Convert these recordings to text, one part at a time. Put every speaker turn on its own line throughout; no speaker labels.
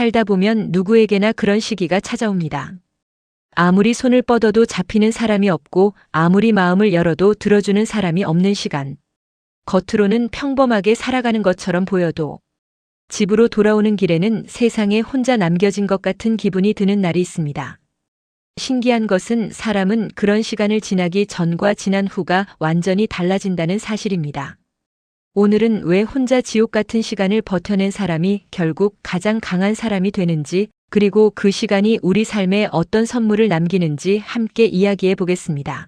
살다 보면 누구에게나 그런 시기가 찾아옵니다. 아무리 손을 뻗어도 잡히는 사람이 없고 아무리 마음을 열어도 들어주는 사람이 없는 시간. 겉으로는 평범하게 살아가는 것처럼 보여도 집으로 돌아오는 길에는 세상에 혼자 남겨진 것 같은 기분이 드는 날이 있습니다. 신기한 것은 사람은 그런 시간을 지나기 전과 지난 후가 완전히 달라진다는 사실입니다. 오늘은 왜 혼자 지옥 같은 시간을 버텨낸 사람이 결국 가장 강한 사람이 되는지, 그리고 그 시간이 우리 삶에 어떤 선물을 남기는지 함께 이야기해 보겠습니다.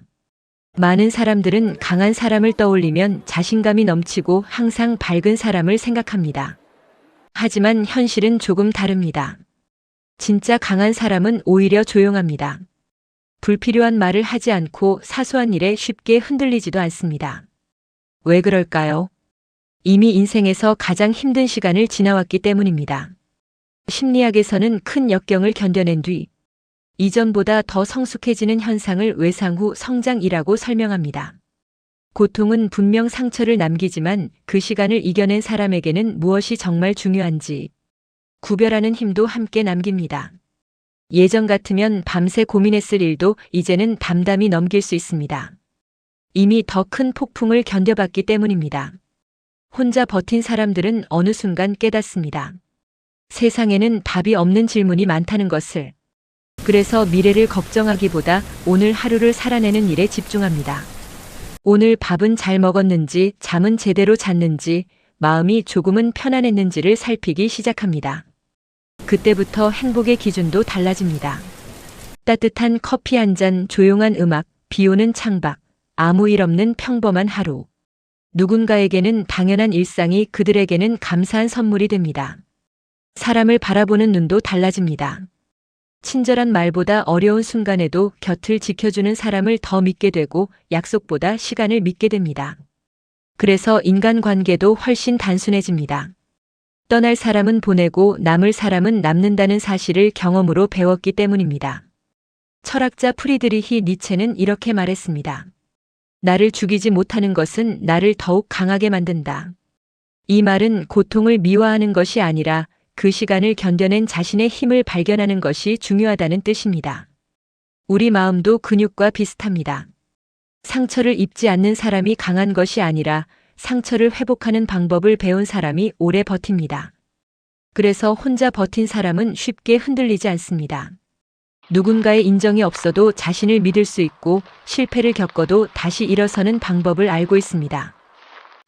많은 사람들은 강한 사람을 떠올리면 자신감이 넘치고 항상 밝은 사람을 생각합니다. 하지만 현실은 조금 다릅니다. 진짜 강한 사람은 오히려 조용합니다. 불필요한 말을 하지 않고 사소한 일에 쉽게 흔들리지도 않습니다. 왜 그럴까요? 이미 인생에서 가장 힘든 시간을 지나왔기 때문입니다. 심리학에서는 큰 역경을 견뎌낸 뒤 이전보다 더 성숙해지는 현상을 외상 후 성장이라고 설명합니다. 고통은 분명 상처를 남기지만 그 시간을 이겨낸 사람에게는 무엇이 정말 중요한지 구별하는 힘도 함께 남깁니다. 예전 같으면 밤새 고민했을 일도 이제는 담담히 넘길 수 있습니다. 이미 더 큰 폭풍을 견뎌봤기 때문입니다. 혼자 버틴 사람들은 어느 순간 깨닫습니다. 세상에는 답이 없는 질문이 많다는 것을. 그래서 미래를 걱정하기보다 오늘 하루를 살아내는 일에 집중합니다. 오늘 밥은 잘 먹었는지, 잠은 제대로 잤는지, 마음이 조금은 편안했는지를 살피기 시작합니다. 그때부터 행복의 기준도 달라집니다. 따뜻한 커피 한 잔, 조용한 음악, 비 오는 창밖, 아무 일 없는 평범한 하루. 누군가에게는 당연한 일상이 그들에게는 감사한 선물이 됩니다. 사람을 바라보는 눈도 달라집니다. 친절한 말보다 어려운 순간에도 곁을 지켜주는 사람을 더 믿게 되고 약속보다 시간을 믿게 됩니다. 그래서 인간관계도 훨씬 단순해집니다. 떠날 사람은 보내고 남을 사람은 남는다는 사실을 경험으로 배웠기 때문입니다. 철학자 프리드리히 니체는 이렇게 말했습니다. 나를 죽이지 못하는 것은 나를 더욱 강하게 만든다. 이 말은 고통을 미화하는 것이 아니라 그 시간을 견뎌낸 자신의 힘을 발견하는 것이 중요하다는 뜻입니다. 우리 마음도 근육과 비슷합니다. 상처를 입지 않는 사람이 강한 것이 아니라 상처를 회복하는 방법을 배운 사람이 오래 버팁니다. 그래서 혼자 버틴 사람은 쉽게 흔들리지 않습니다. 누군가의 인정이 없어도 자신을 믿을 수 있고 실패를 겪어도 다시 일어서는 방법을 알고 있습니다.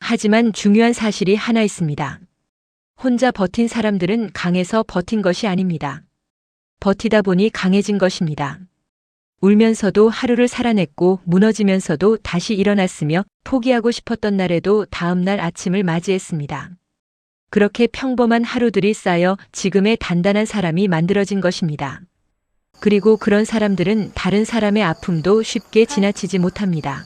하지만 중요한 사실이 하나 있습니다. 혼자 버틴 사람들은 강해서 버틴 것이 아닙니다. 버티다 보니 강해진 것입니다. 울면서도 하루를 살아냈고 무너지면서도 다시 일어났으며 포기하고 싶었던 날에도 다음 날 아침을 맞이했습니다. 그렇게 평범한 하루들이 쌓여 지금의 단단한 사람이 만들어진 것입니다. 그리고 그런 사람들은 다른 사람의 아픔도 쉽게 지나치지 못합니다.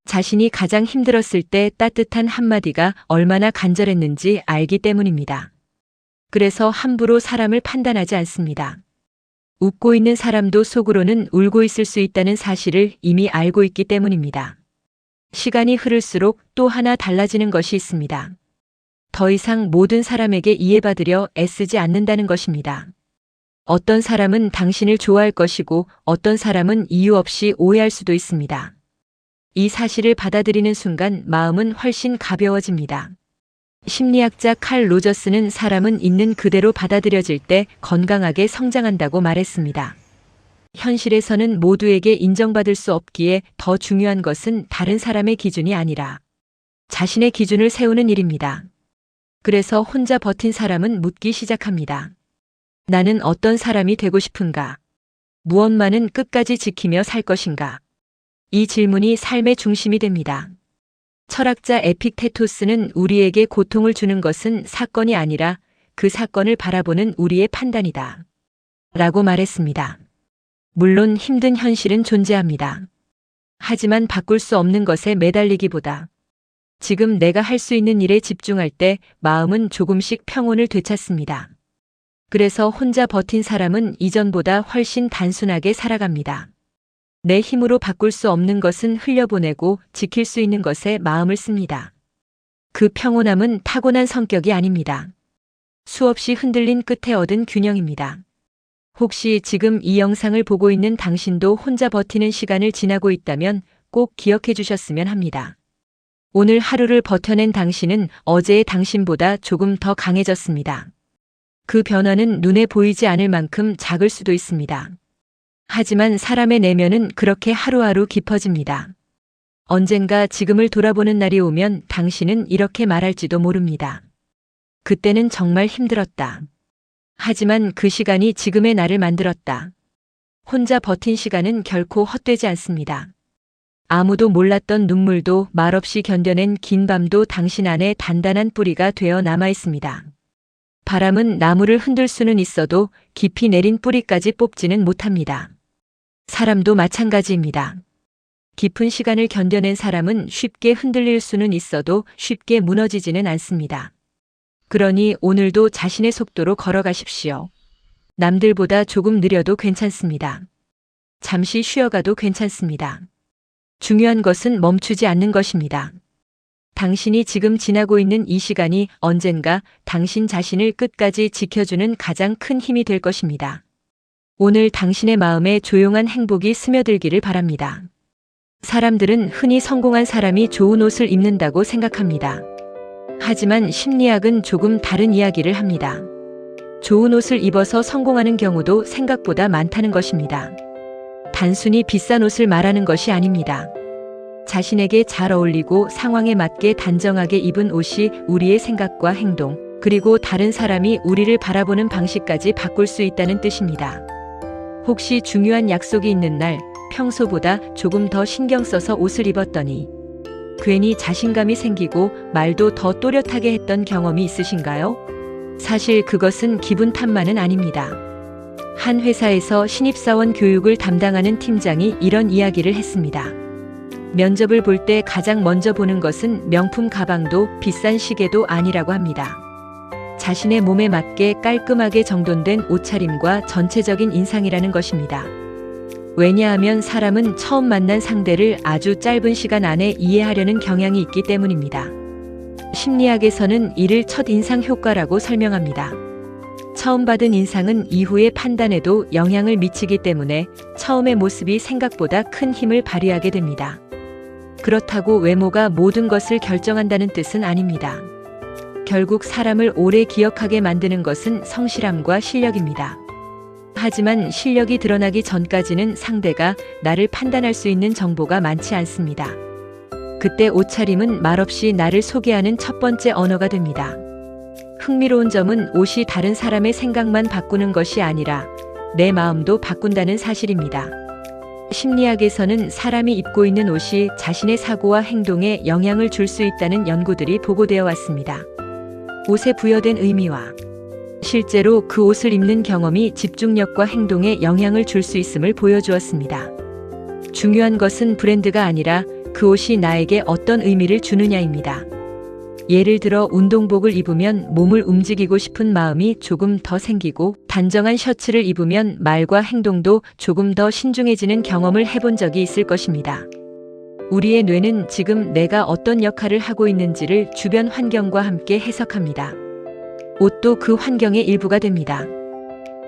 자신이 가장 힘들었을 때 따뜻한 한마디가 얼마나 간절했는지 알기 때문입니다. 그래서 함부로 사람을 판단하지 않습니다. 웃고 있는 사람도 속으로는 울고 있을 수 있다는 사실을 이미 알고 있기 때문입니다. 시간이 흐를수록 또 하나 달라지는 것이 있습니다. 더 이상 모든 사람에게 이해받으려 애쓰지 않는다는 것입니다. 어떤 사람은 당신을 좋아할 것이고 어떤 사람은 이유 없이 오해할 수도 있습니다. 이 사실을 받아들이는 순간 마음은 훨씬 가벼워집니다. 심리학자 칼 로저스는 사람은 있는 그대로 받아들여질 때 건강하게 성장한다고 말했습니다. 현실에서는 모두에게 인정받을 수 없기에 더 중요한 것은 다른 사람의 기준이 아니라 자신의 기준을 세우는 일입니다. 그래서 혼자 버틴 사람은 묻기 시작합니다. 나는 어떤 사람이 되고 싶은가? 무엇만은 끝까지 지키며 살 것인가? 이 질문이 삶의 중심이 됩니다. 철학자 에픽테토스는 우리에게 고통을 주는 것은 사건이 아니라 그 사건을 바라보는 우리의 판단이다. 라고 말했습니다. 물론 힘든 현실은 존재합니다. 하지만 바꿀 수 없는 것에 매달리기보다 지금 내가 할 수 있는 일에 집중할 때 마음은 조금씩 평온을 되찾습니다. 그래서 혼자 버틴 사람은 이전보다 훨씬 단순하게 살아갑니다. 내 힘으로 바꿀 수 없는 것은 흘려보내고 지킬 수 있는 것에 마음을 씁니다. 그 평온함은 타고난 성격이 아닙니다. 수없이 흔들린 끝에 얻은 균형입니다. 혹시 지금 이 영상을 보고 있는 당신도 혼자 버티는 시간을 지나고 있다면 꼭 기억해 주셨으면 합니다. 오늘 하루를 버텨낸 당신은 어제의 당신보다 조금 더 강해졌습니다. 그 변화는 눈에 보이지 않을 만큼 작을 수도 있습니다. 하지만 사람의 내면은 그렇게 하루하루 깊어집니다. 언젠가 지금을 돌아보는 날이 오면 당신은 이렇게 말할지도 모릅니다. 그때는 정말 힘들었다. 하지만 그 시간이 지금의 나를 만들었다. 혼자 버틴 시간은 결코 헛되지 않습니다. 아무도 몰랐던 눈물도 말없이 견뎌낸 긴 밤도 당신 안에 단단한 뿌리가 되어 남아 있습니다. 바람은 나무를 흔들 수는 있어도 깊이 내린 뿌리까지 뽑지는 못합니다. 사람도 마찬가지입니다. 깊은 시간을 견뎌낸 사람은 쉽게 흔들릴 수는 있어도 쉽게 무너지지는 않습니다. 그러니 오늘도 자신의 속도로 걸어가십시오. 남들보다 조금 느려도 괜찮습니다. 잠시 쉬어가도 괜찮습니다. 중요한 것은 멈추지 않는 것입니다. 당신이 지금 지나고 있는 이 시간이 언젠가 당신 자신을 끝까지 지켜주는 가장 큰 힘이 될 것입니다. 오늘 당신의 마음에 조용한 행복이 스며들기를 바랍니다. 사람들은 흔히 성공한 사람이 좋은 옷을 입는다고 생각합니다. 하지만 심리학은 조금 다른 이야기를 합니다. 좋은 옷을 입어서 성공하는 경우도 생각보다 많다는 것입니다. 단순히 비싼 옷을 말하는 것이 아닙니다. 자신에게 잘 어울리고 상황에 맞게 단정하게 입은 옷이 우리의 생각과 행동, 그리고 다른 사람이 우리를 바라보는 방식까지 바꿀 수 있다는 뜻입니다. 혹시 중요한 약속이 있는 날 평소보다 조금 더 신경 써서 옷을 입었더니 괜히 자신감이 생기고 말도 더 또렷하게 했던 경험이 있으신가요? 사실 그것은 기분 탓만은 아닙니다. 한 회사에서 신입사원 교육을 담당하는 팀장이 이런 이야기를 했습니다. 면접을 볼 때 가장 먼저 보는 것은 명품 가방도 비싼 시계도 아니라고 합니다. 자신의 몸에 맞게 깔끔하게 정돈된 옷차림과 전체적인 인상이라는 것입니다. 왜냐하면 사람은 처음 만난 상대를 아주 짧은 시간 안에 이해하려는 경향이 있기 때문입니다. 심리학에서는 이를 첫인상 효과라고 설명합니다. 처음 받은 인상은 이후의 판단에도 영향을 미치기 때문에 처음의 모습이 생각보다 큰 힘을 발휘하게 됩니다. 그렇다고 외모가 모든 것을 결정한다는 뜻은 아닙니다. 결국 사람을 오래 기억하게 만드는 것은 성실함과 실력입니다. 하지만 실력이 드러나기 전까지는 상대가 나를 판단할 수 있는 정보가 많지 않습니다. 그때 옷차림은 말없이 나를 소개하는 첫 번째 언어가 됩니다. 흥미로운 점은 옷이 다른 사람의 생각만 바꾸는 것이 아니라 내 마음도 바꾼다는 사실입니다. 심리학에서는 사람이 입고 있는 옷이 자신의 사고와 행동에 영향을 줄 수 있다는 연구들이 보고되어 왔습니다. 옷에 부여된 의미와 실제로 그 옷을 입는 경험이 집중력과 행동에 영향을 줄 수 있음을 보여주었습니다. 중요한 것은 브랜드가 아니라 그 옷이 나에게 어떤 의미를 주느냐입니다. 예를 들어 운동복을 입으면 몸을 움직이고 싶은 마음이 조금 더 생기고 단정한 셔츠를 입으면 말과 행동도 조금 더 신중해지는 경험을 해본 적이 있을 것입니다. 우리의 뇌는 지금 내가 어떤 역할을 하고 있는지를 주변 환경과 함께 해석합니다. 옷도 그 환경의 일부가 됩니다.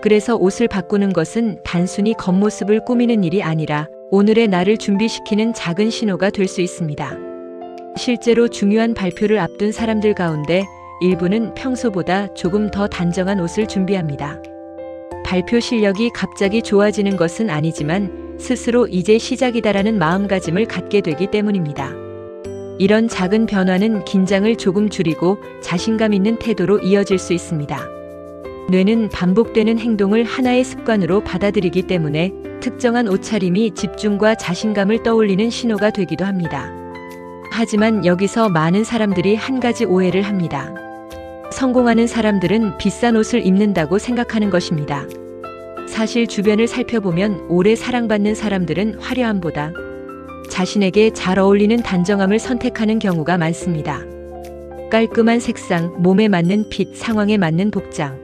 그래서 옷을 바꾸는 것은 단순히 겉모습을 꾸미는 일이 아니라 오늘의 나를 준비시키는 작은 신호가 될 수 있습니다. 실제로 중요한 발표를 앞둔 사람들 가운데 일부는 평소보다 조금 더 단정한 옷을 준비합니다. 발표 실력이 갑자기 좋아지는 것은 아니지만 스스로 이제 시작이다라는 마음가짐을 갖게 되기 때문입니다. 이런 작은 변화는 긴장을 조금 줄이고 자신감 있는 태도로 이어질 수 있습니다. 뇌는 반복되는 행동을 하나의 습관으로 받아들이기 때문에 특정한 옷차림이 집중과 자신감을 떠올리는 신호가 되기도 합니다. 하지만 여기서 많은 사람들이 한 가지 오해를 합니다. 성공하는 사람들은 비싼 옷을 입는다고 생각하는 것입니다. 사실 주변을 살펴보면 오래 사랑받는 사람들은 화려함보다 자신에게 잘 어울리는 단정함을 선택하는 경우가 많습니다. 깔끔한 색상, 몸에 맞는 핏, 상황에 맞는 복장.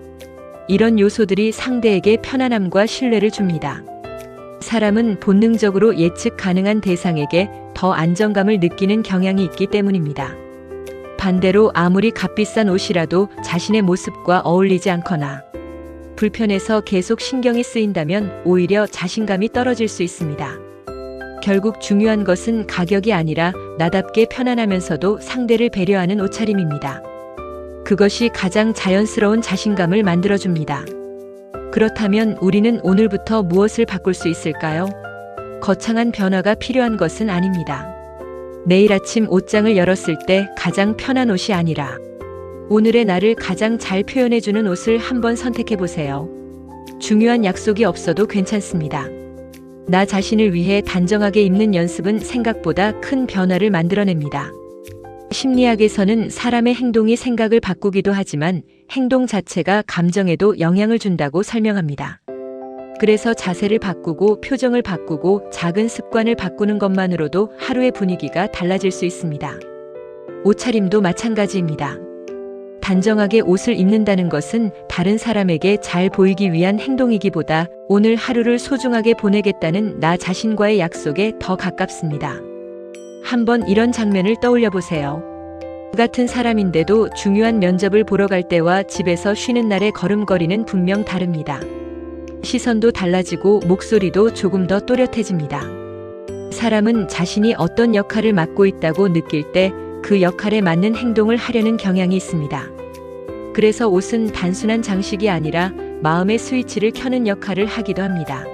이런 요소들이 상대에게 편안함과 신뢰를 줍니다. 사람은 본능적으로 예측 가능한 대상에게 더 안정감을 느끼는 경향이 있기 때문입니다. 반대로 아무리 값비싼 옷이라도 자신의 모습과 어울리지 않거나 불편해서 계속 신경이 쓰인다면 오히려 자신감이 떨어질 수 있습니다. 결국 중요한 것은 가격이 아니라 나답게 편안하면서도 상대를 배려하는 옷차림입니다. 그것이 가장 자연스러운 자신감을 만들어줍니다. 그렇다면 우리는 오늘부터 무엇을 바꿀 수 있을까요? 거창한 변화가 필요한 것은 아닙니다. 내일 아침 옷장을 열었을 때 가장 편한 옷이 아니라 오늘의 나를 가장 잘 표현해주는 옷을 한번 선택해보세요. 중요한 약속이 없어도 괜찮습니다. 나 자신을 위해 단정하게 입는 연습은 생각보다 큰 변화를 만들어냅니다. 심리학에서는 사람의 행동이 생각을 바꾸기도 하지만 행동 자체가 감정에도 영향을 준다고 설명합니다. 그래서 자세를 바꾸고 표정을 바꾸고 작은 습관을 바꾸는 것만으로도 하루의 분위기가 달라질 수 있습니다. 옷차림도 마찬가지입니다. 단정하게 옷을 입는다는 것은 다른 사람에게 잘 보이기 위한 행동이기보다 오늘 하루를 소중하게 보내겠다는 나 자신과의 약속에 더 가깝습니다. 한번 이런 장면을 떠올려 보세요. 같은 사람인데도 중요한 면접을 보러 갈 때와 집에서 쉬는 날의 걸음걸이는 분명 다릅니다. 시선도 달라지고 목소리도 조금 더 또렷해집니다. 사람은 자신이 어떤 역할을 맡고 있다고 느낄 때 그 역할에 맞는 행동을 하려는 경향이 있습니다. 그래서 옷은 단순한 장식이 아니라 마음의 스위치를 켜는 역할을 하기도 합니다.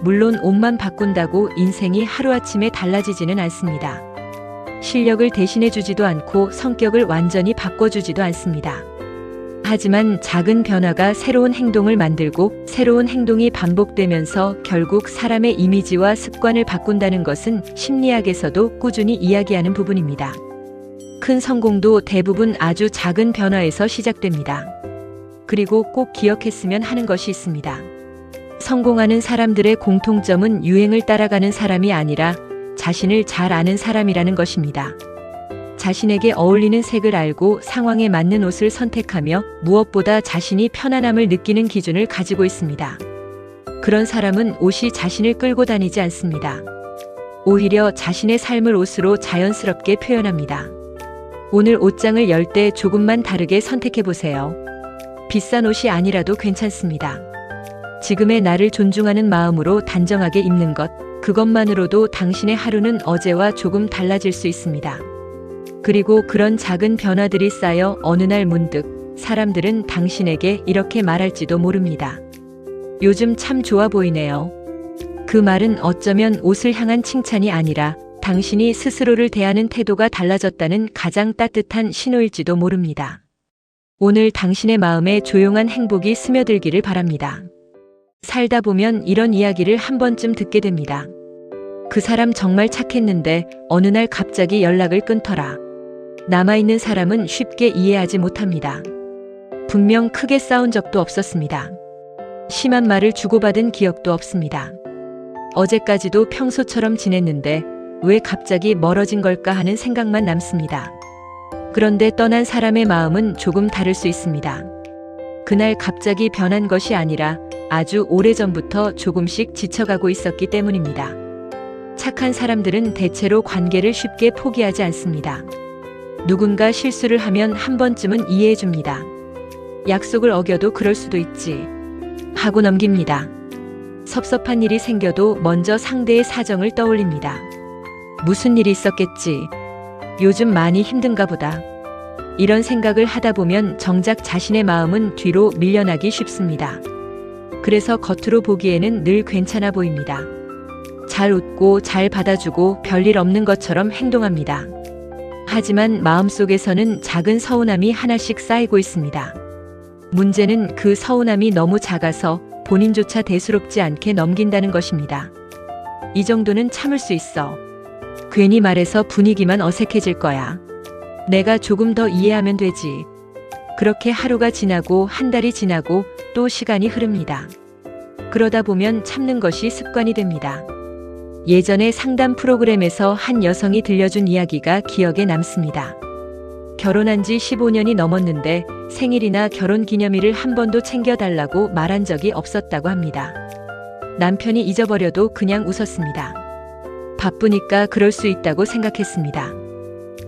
물론 옷만 바꾼다고 인생이 하루아침에 달라지지는 않습니다. 실력을 대신해주지도 않고 성격을 완전히 바꿔주지도 않습니다. 하지만 작은 변화가 새로운 행동을 만들고 새로운 행동이 반복되면서 결국 사람의 이미지와 습관을 바꾼다는 것은 심리학에서도 꾸준히 이야기하는 부분입니다. 큰 성공도 대부분 아주 작은 변화에서 시작됩니다. 그리고 꼭 기억했으면 하는 것이 있습니다. 성공하는 사람들의 공통점은 유행을 따라가는 사람이 아니라 자신을 잘 아는 사람이라는 것입니다. 자신에게 어울리는 색을 알고 상황에 맞는 옷을 선택하며 무엇보다 자신이 편안함을 느끼는 기준을 가지고 있습니다. 그런 사람은 옷이 자신을 끌고 다니지 않습니다. 오히려 자신의 삶을 옷으로 자연스럽게 표현합니다. 오늘 옷장을 열 때 조금만 다르게 선택해보세요. 비싼 옷이 아니라도 괜찮습니다. 지금의 나를 존중하는 마음으로 단정하게 입는 것, 그것만으로도 당신의 하루는 어제와 조금 달라질 수 있습니다. 그리고 그런 작은 변화들이 쌓여 어느 날 문득 사람들은 당신에게 이렇게 말할지도 모릅니다. 요즘 참 좋아 보이네요. 그 말은 어쩌면 옷을 향한 칭찬이 아니라 당신이 스스로를 대하는 태도가 달라졌다는 가장 따뜻한 신호일지도 모릅니다. 오늘 당신의 마음에 조용한 행복이 스며들기를 바랍니다. 살다 보면 이런 이야기를 한 번쯤 듣게 됩니다. 그 사람 정말 착했는데 어느 날 갑자기 연락을 끊더라. 남아있는 사람은 쉽게 이해하지 못합니다. 분명 크게 싸운 적도 없었습니다. 심한 말을 주고받은 기억도 없습니다. 어제까지도 평소처럼 지냈는데 왜 갑자기 멀어진 걸까 하는 생각만 남습니다. 그런데 떠난 사람의 마음은 조금 다를 수 있습니다. 그날 갑자기 변한 것이 아니라 아주 오래전부터 조금씩 지쳐가고 있었기 때문입니다. 착한 사람들은 대체로 관계를 쉽게 포기하지 않습니다. 누군가 실수를 하면 한 번쯤은 이해해줍니다. 약속을 어겨도 그럴 수도 있지 하고 넘깁니다. 섭섭한 일이 생겨도 먼저 상대의 사정을 떠올립니다. 무슨 일이 있었겠지. 요즘 많이 힘든가 보다. 이런 생각을 하다 보면 정작 자신의 마음은 뒤로 밀려나기 쉽습니다. 그래서 겉으로 보기에는 늘 괜찮아 보입니다. 잘 웃고 잘 받아주고 별일 없는 것처럼 행동합니다. 하지만 마음속에서는 작은 서운함이 하나씩 쌓이고 있습니다. 문제는 그 서운함이 너무 작아서 본인조차 대수롭지 않게 넘긴다는 것입니다. 이 정도는 참을 수 있어. 괜히 말해서 분위기만 어색해질 거야. 내가 조금 더 이해하면 되지. 그렇게 하루가 지나고 한 달이 지나고 또 시간이 흐릅니다. 그러다 보면 참는 것이 습관이 됩니다. 예전에 상담 프로그램에서 한 여성이 들려준 이야기가 기억에 남습니다. 결혼한 지 15년이 넘었는데 생일이나 결혼 기념일을 한 번도 챙겨달라고 말한 적이 없었다고 합니다. 남편이 잊어버려도 그냥 웃었습니다. 바쁘니까 그럴 수 있다고 생각했습니다.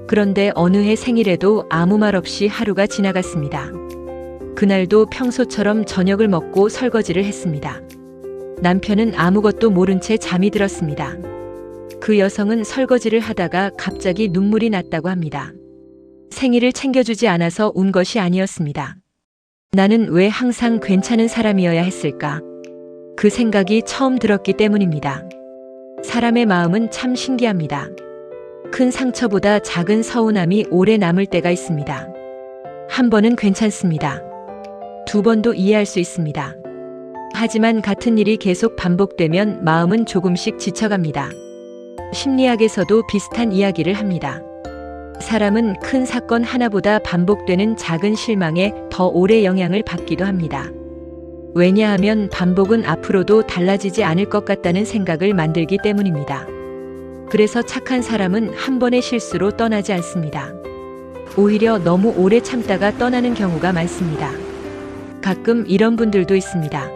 그런데 어느 해 생일에도 아무 말 없이 하루가 지나갔습니다. 그날도 평소처럼 저녁을 먹고 설거지를 했습니다. 남편은 아무것도 모른 채 잠이 들었습니다. 그 여성은 설거지를 하다가 갑자기 눈물이 났다고 합니다. 생일을 챙겨주지 않아서 운 것이 아니었습니다. 나는 왜 항상 괜찮은 사람이어야 했을까? 그 생각이 처음 들었기 때문입니다. 사람의 마음은 참 신기합니다. 큰 상처보다 작은 서운함이 오래 남을 때가 있습니다. 한 번은 괜찮습니다. 두 번도 이해할 수 있습니다. 하지만 같은 일이 계속 반복되면 마음은 조금씩 지쳐갑니다. 심리학에서도 비슷한 이야기를 합니다. 사람은 큰 사건 하나보다 반복되는 작은 실망에 더 오래 영향을 받기도 합니다. 왜냐하면 반복은 앞으로도 달라지지 않을 것 같다는 생각을 만들기 때문입니다. 그래서 착한 사람은 한 번의 실수로 떠나지 않습니다. 오히려 너무 오래 참다가 떠나는 경우가 많습니다. 가끔 이런 분들도 있습니다.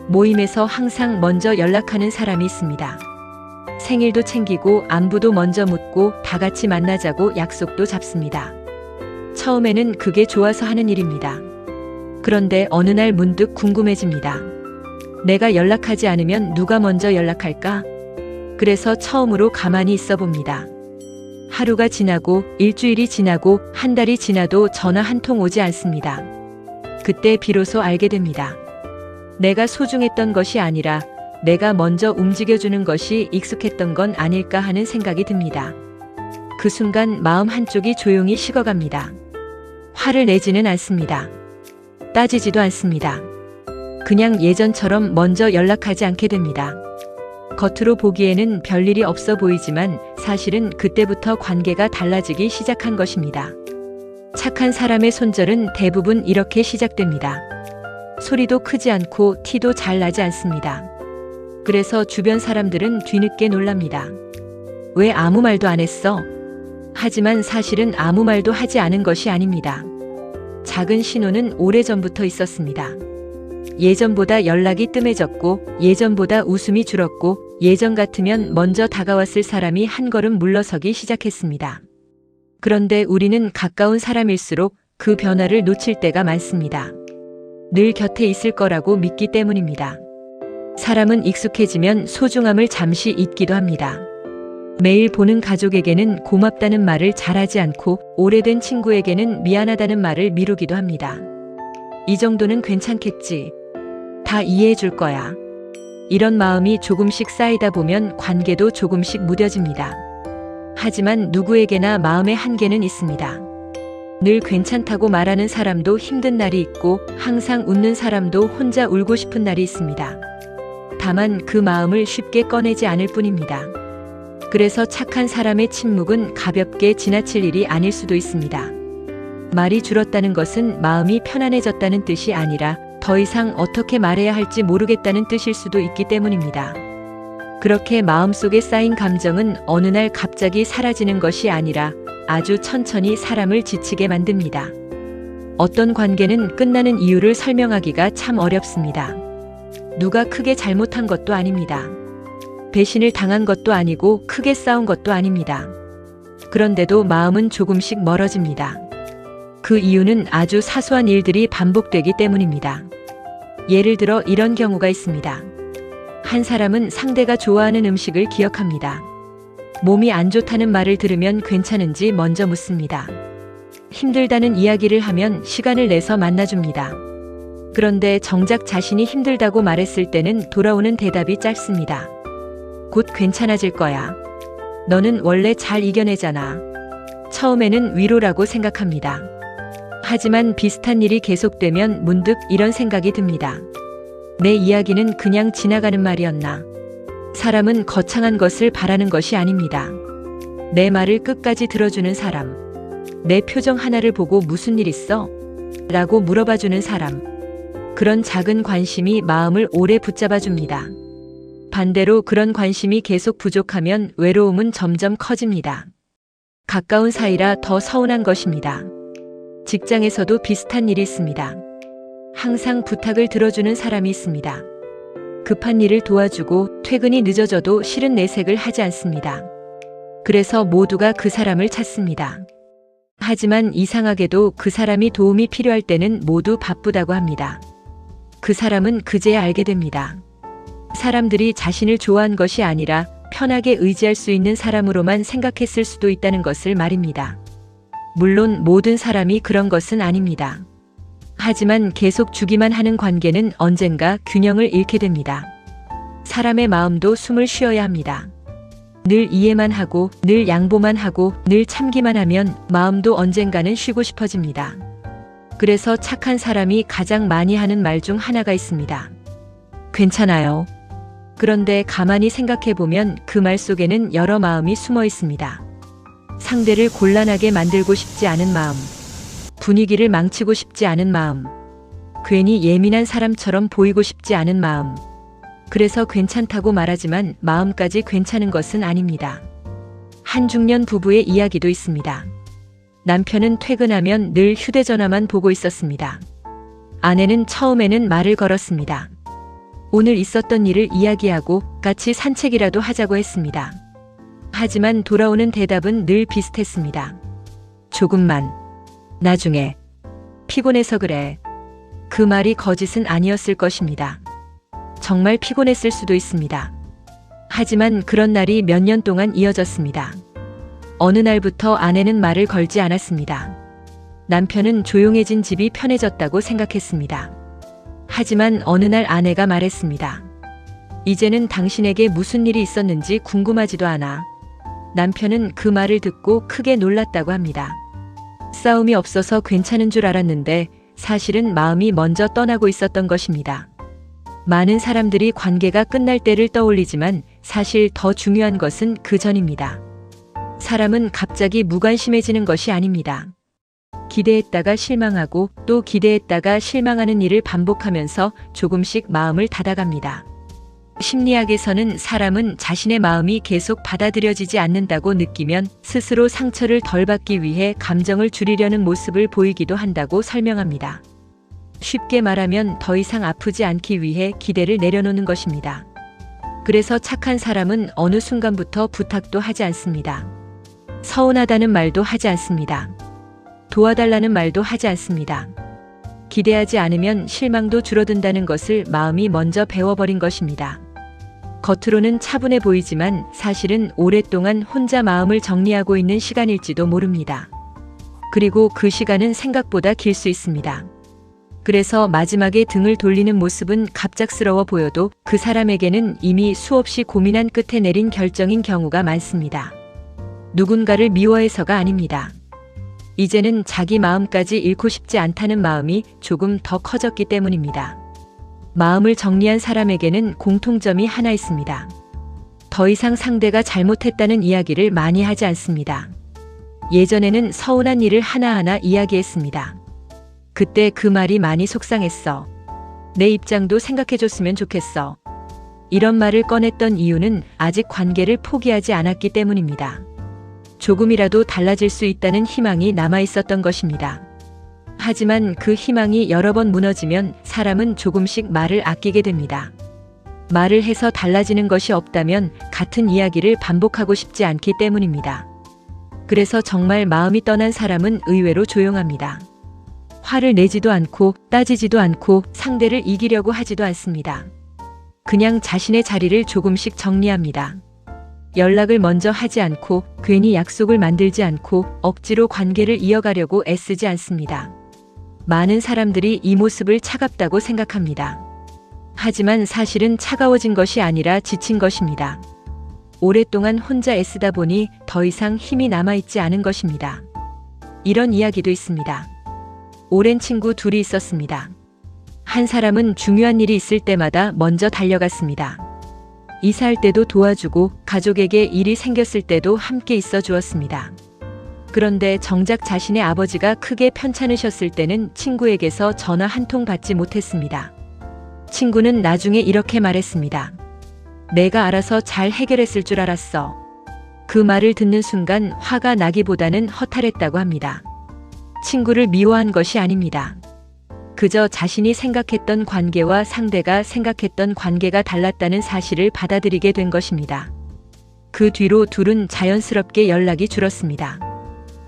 모임에서 항상 먼저 연락하는 사람이 있습니다. 생일도 챙기고 안부도 먼저 묻고 다 같이 만나자고 약속도 잡습니다. 처음에는 그게 좋아서 하는 일입니다. 그런데 어느 날 문득 궁금해집니다. 내가 연락하지 않으면 누가 먼저 연락할까? 그래서 처음으로 가만히 있어 봅니다. 하루가 지나고 일주일이 지나고 한 달이 지나도 전화 한 통 오지 않습니다. 그때 비로소 알게 됩니다. 내가 소중했던 것이 아니라 내가 먼저 움직여주는 것이 익숙했던 건 아닐까 하는 생각이 듭니다. 그 순간 마음 한쪽이 조용히 식어갑니다. 화를 내지는 않습니다. 따지지도 않습니다. 그냥 예전처럼 먼저 연락하지 않게 됩니다. 겉으로 보기에는 별일이 없어 보이지만 사실은 그때부터 관계가 달라지기 시작한 것입니다. 착한 사람의 손절은 대부분 이렇게 시작됩니다. 소리도 크지 않고 티도 잘 나지 않습니다. 그래서 주변 사람들은 뒤늦게 놀랍니다. 왜 아무 말도 안 했어? 하지만 사실은 아무 말도 하지 않은 것이 아닙니다. 작은 신호는 오래전부터 있었습니다. 예전보다 연락이 뜸해졌고, 예전보다 웃음이 줄었고, 예전 같으면 먼저 다가왔을 사람이 한 걸음 물러서기 시작했습니다. 그런데 우리는 가까운 사람일수록 그 변화를 놓칠 때가 많습니다. 늘 곁에 있을 거라고 믿기 때문입니다. 사람은 익숙해지면 소중함을 잠시 잊기도 합니다. 매일 보는 가족에게는 고맙다는 말을 잘하지 않고 오래된 친구에게는 미안하다는 말을 미루기도 합니다. 이 정도는 괜찮겠지. 다 이해해 줄 거야. 이런 마음이 조금씩 쌓이다 보면 관계도 조금씩 무뎌집니다. 하지만 누구에게나 마음의 한계는 있습니다. 늘 괜찮다고 말하는 사람도 힘든 날이 있고 항상 웃는 사람도 혼자 울고 싶은 날이 있습니다. 다만 그 마음을 쉽게 꺼내지 않을 뿐입니다. 그래서 착한 사람의 침묵은 가볍게 지나칠 일이 아닐 수도 있습니다. 말이 줄었다는 것은 마음이 편안해졌다는 뜻이 아니라 더 이상 어떻게 말해야 할지 모르겠다는 뜻일 수도 있기 때문입니다. 그렇게 마음속에 쌓인 감정은 어느 날 갑자기 사라지는 것이 아니라 아주 천천히 사람을 지치게 만듭니다. 어떤 관계는 끝나는 이유를 설명하기가 참 어렵습니다. 누가 크게 잘못한 것도 아닙니다. 배신을 당한 것도 아니고 크게 싸운 것도 아닙니다. 그런데도 마음은 조금씩 멀어집니다. 그 이유는 아주 사소한 일들이 반복되기 때문입니다. 예를 들어 이런 경우가 있습니다. 한 사람은 상대가 좋아하는 음식을 기억합니다. 몸이 안 좋다는 말을 들으면 괜찮은지 먼저 묻습니다. 힘들다는 이야기를 하면 시간을 내서 만나줍니다. 그런데 정작 자신이 힘들다고 말했을 때는 돌아오는 대답이 짧습니다. 곧 괜찮아질 거야. 너는 원래 잘 이겨내잖아. 처음에는 위로라고 생각합니다. 하지만 비슷한 일이 계속되면 문득 이런 생각이 듭니다. 내 이야기는 그냥 지나가는 말이었나? 사람은 거창한 것을 바라는 것이 아닙니다. 내 말을 끝까지 들어주는 사람. 내 표정 하나를 보고 무슨 일 있어? 라고 물어봐주는 사람. 그런 작은 관심이 마음을 오래 붙잡아줍니다. 반대로 그런 관심이 계속 부족하면 외로움은 점점 커집니다. 가까운 사이라 더 서운한 것입니다. 직장에서도 비슷한 일이 있습니다. 항상 부탁을 들어주는 사람이 있습니다. 급한 일을 도와주고 퇴근이 늦어져도 싫은 내색을 하지 않습니다. 그래서 모두가 그 사람을 찾습니다. 하지만 이상하게도 그 사람이 도움이 필요할 때는 모두 바쁘다고 합니다. 그 사람은 그제야 알게 됩니다. 사람들이 자신을 좋아한 것이 아니라 편하게 의지할 수 있는 사람으로만 생각했을 수도 있다는 것을 말입니다. 물론 모든 사람이 그런 것은 아닙니다. 하지만 계속 주기만 하는 관계는 언젠가 균형을 잃게 됩니다. 사람의 마음도 숨을 쉬어야 합니다. 늘 이해만 하고, 늘 양보만 하고, 늘 참기만 하면 마음도 언젠가는 쉬고 싶어집니다. 그래서 착한 사람이 가장 많이 하는 말 중 하나가 있습니다. 괜찮아요. 그런데 가만히 생각해보면 그 말 속에는 여러 마음이 숨어 있습니다. 상대를 곤란하게 만들고 싶지 않은 마음, 분위기를 망치고 싶지 않은 마음, 괜히 예민한 사람처럼 보이고 싶지 않은 마음. 그래서 괜찮다고 말하지만 마음까지 괜찮은 것은 아닙니다. 한 중년 부부의 이야기도 있습니다. 남편은 퇴근하면 늘 휴대전화만 보고 있었습니다. 아내는 처음에는 말을 걸었습니다. 오늘 있었던 일을 이야기하고 같이 산책이라도 하자고 했습니다. 하지만 돌아오는 대답은 늘 비슷했습니다. 조금만. 나중에. 피곤해서 그래. 그 말이 거짓은 아니었을 것입니다. 정말 피곤했을 수도 있습니다. 하지만 그런 날이 몇 년 동안 이어졌습니다. 어느 날부터 아내는 말을 걸지 않았습니다. 남편은 조용해진 집이 편해졌다고 생각했습니다. 하지만 어느 날 아내가 말했습니다. 이제는 당신에게 무슨 일이 있었는지 궁금하지도 않아. 남편은 그 말을 듣고 크게 놀랐다고 합니다. 싸움이 없어서 괜찮은 줄 알았는데 사실은 마음이 먼저 떠나고 있었던 것입니다. 많은 사람들이 관계가 끝날 때를 떠올리지만 사실 더 중요한 것은 그 전입니다. 사람은 갑자기 무관심해지는 것이 아닙니다. 기대했다가 실망하고 또 기대했다가 실망하는 일을 반복하면서 조금씩 마음을 닫아갑니다. 심리학에서는 사람은 자신의 마음이 계속 받아들여지지 않는다고 느끼면 스스로 상처를 덜 받기 위해 감정을 줄이려는 모습을 보이기도 한다고 설명합니다. 쉽게 말하면 더 이상 아프지 않기 위해 기대를 내려놓는 것입니다. 그래서 착한 사람은 어느 순간부터 부탁도 하지 않습니다. 서운하다는 말도 하지 않습니다. 도와달라는 말도 하지 않습니다. 기대하지 않으면 실망도 줄어든다는 것을 마음이 먼저 배워버린 것입니다. 겉으로는 차분해 보이지만 사실은 오랫동안 혼자 마음을 정리하고 있는 시간일지도 모릅니다. 그리고 그 시간은 생각보다 길 수 있습니다. 그래서 마지막에 등을 돌리는 모습은 갑작스러워 보여도 그 사람에게는 이미 수없이 고민한 끝에 내린 결정인 경우가 많습니다. 누군가를 미워해서가 아닙니다. 이제는 자기 마음까지 잃고 싶지 않다는 마음이 조금 더 커졌기 때문입니다. 마음을 정리한 사람에게는 공통점이 하나 있습니다. 더 이상 상대가 잘못했다는 이야기를 많이 하지 않습니다. 예전에는 서운한 일을 하나하나 이야기했습니다. 그때 그 말이 많이 속상했어. 내 입장도 생각해줬으면 좋겠어. 이런 말을 꺼냈던 이유는 아직 관계를 포기하지 않았기 때문입니다. 조금이라도 달라질 수 있다는 희망이 남아 있었던 것입니다. 하지만 그 희망이 여러 번 무너지면 사람은 조금씩 말을 아끼게 됩니다. 말을 해서 달라지는 것이 없다면 같은 이야기를 반복하고 싶지 않기 때문입니다. 그래서 정말 마음이 떠난 사람은 의외로 조용합니다. 화를 내지도 않고 따지지도 않고 상대를 이기려고 하지도 않습니다. 그냥 자신의 자리를 조금씩 정리합니다. 연락을 먼저 하지 않고 괜히 약속을 만들지 않고 억지로 관계를 이어가려고 애쓰지 않습니다. 많은 사람들이 이 모습을 차갑다고 생각합니다. 하지만 사실은 차가워진 것이 아니라 지친 것입니다. 오랫동안 혼자 애쓰다 보니 더 이상 힘이 남아있지 않은 것입니다. 이런 이야기도 있습니다. 오랜 친구 둘이 있었습니다. 한 사람은 중요한 일이 있을 때마다 먼저 달려갔습니다. 이사할 때도 도와주고 가족에게 일이 생겼을 때도 함께 있어 주었습니다. 그런데 정작 자신의 아버지가 크게 편찮으셨을 때는 친구에게서 전화 한 통 받지 못했습니다. 친구는 나중에 이렇게 말했습니다. 내가 알아서 잘 해결했을 줄 알았어. 그 말을 듣는 순간 화가 나기보다는 허탈했다고 합니다. 친구를 미워한 것이 아닙니다. 그저 자신이 생각했던 관계와 상대가 생각했던 관계가 달랐다는 사실을 받아들이게 된 것입니다. 그 뒤로 둘은 자연스럽게 연락이 줄었습니다.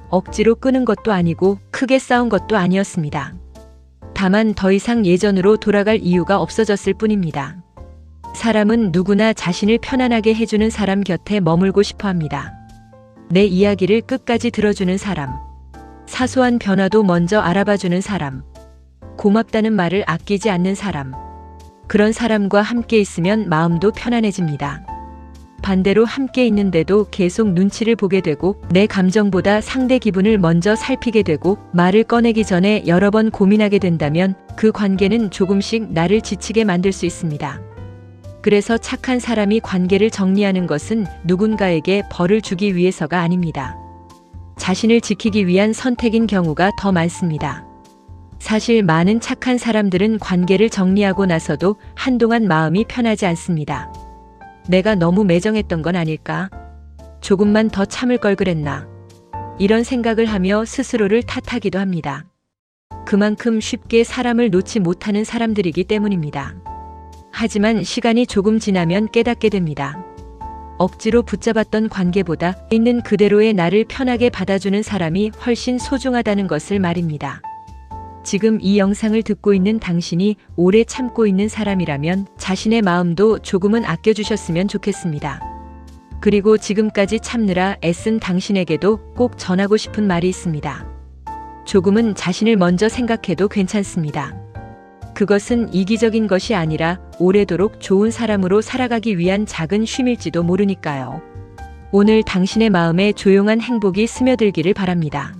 억지로 끄는 것도 아니고 크게 싸운 것도 아니었습니다. 다만 더 이상 예전으로 돌아갈 이유가 없어졌을 뿐입니다. 사람은 누구나 자신을 편안하게 해주는 사람 곁에 머물고 싶어 합니다. 내 이야기를 끝까지 들어주는 사람, 사소한 변화도 먼저 알아봐주는 사람, 고맙다는 말을 아끼지 않는 사람, 그런 사람과 함께 있으면 마음도 편안해집니다. 반대로 함께 있는데도 계속 눈치를 보게 되고 내 감정보다 상대 기분을 먼저 살피게 되고 말을 꺼내기 전에 여러 번 고민하게 된다면 그 관계는 조금씩 나를 지치게 만들 수 있습니다. 그래서 착한 사람이 관계를 정리하는 것은 누군가에게 벌을 주기 위해서가 아닙니다. 자신을 지키기 위한 선택인 경우가 더 많습니다. 사실 많은 착한 사람들은 관계를 정리하고 나서도 한동안 마음이 편하지 않습니다. 내가 너무 매정했던 건 아닐까? 조금만 더 참을 걸 그랬나? 이런 생각을 하며 스스로를 탓하기도 합니다. 그만큼 쉽게 사람을 놓지 못하는 사람들이기 때문입니다. 하지만 시간이 조금 지나면 깨닫게 됩니다. 억지로 붙잡았던 관계보다 있는 그대로의 나를 편하게 받아주는 사람이 훨씬 소중하다는 것을 말입니다. 지금 이 영상을 듣고 있는 당신이 오래 참고 있는 사람이라면 자신의 마음도 조금은 아껴주셨으면 좋겠습니다. 그리고 지금까지 참느라 애쓴 당신에게도 꼭 전하고 싶은 말이 있습니다. 조금은 자신을 먼저 생각해도 괜찮습니다. 그것은 이기적인 것이 아니라 오래도록 좋은 사람으로 살아가기 위한 작은 쉼일지도 모르니까요. 오늘 당신의 마음에 조용한 행복이 스며들기를 바랍니다.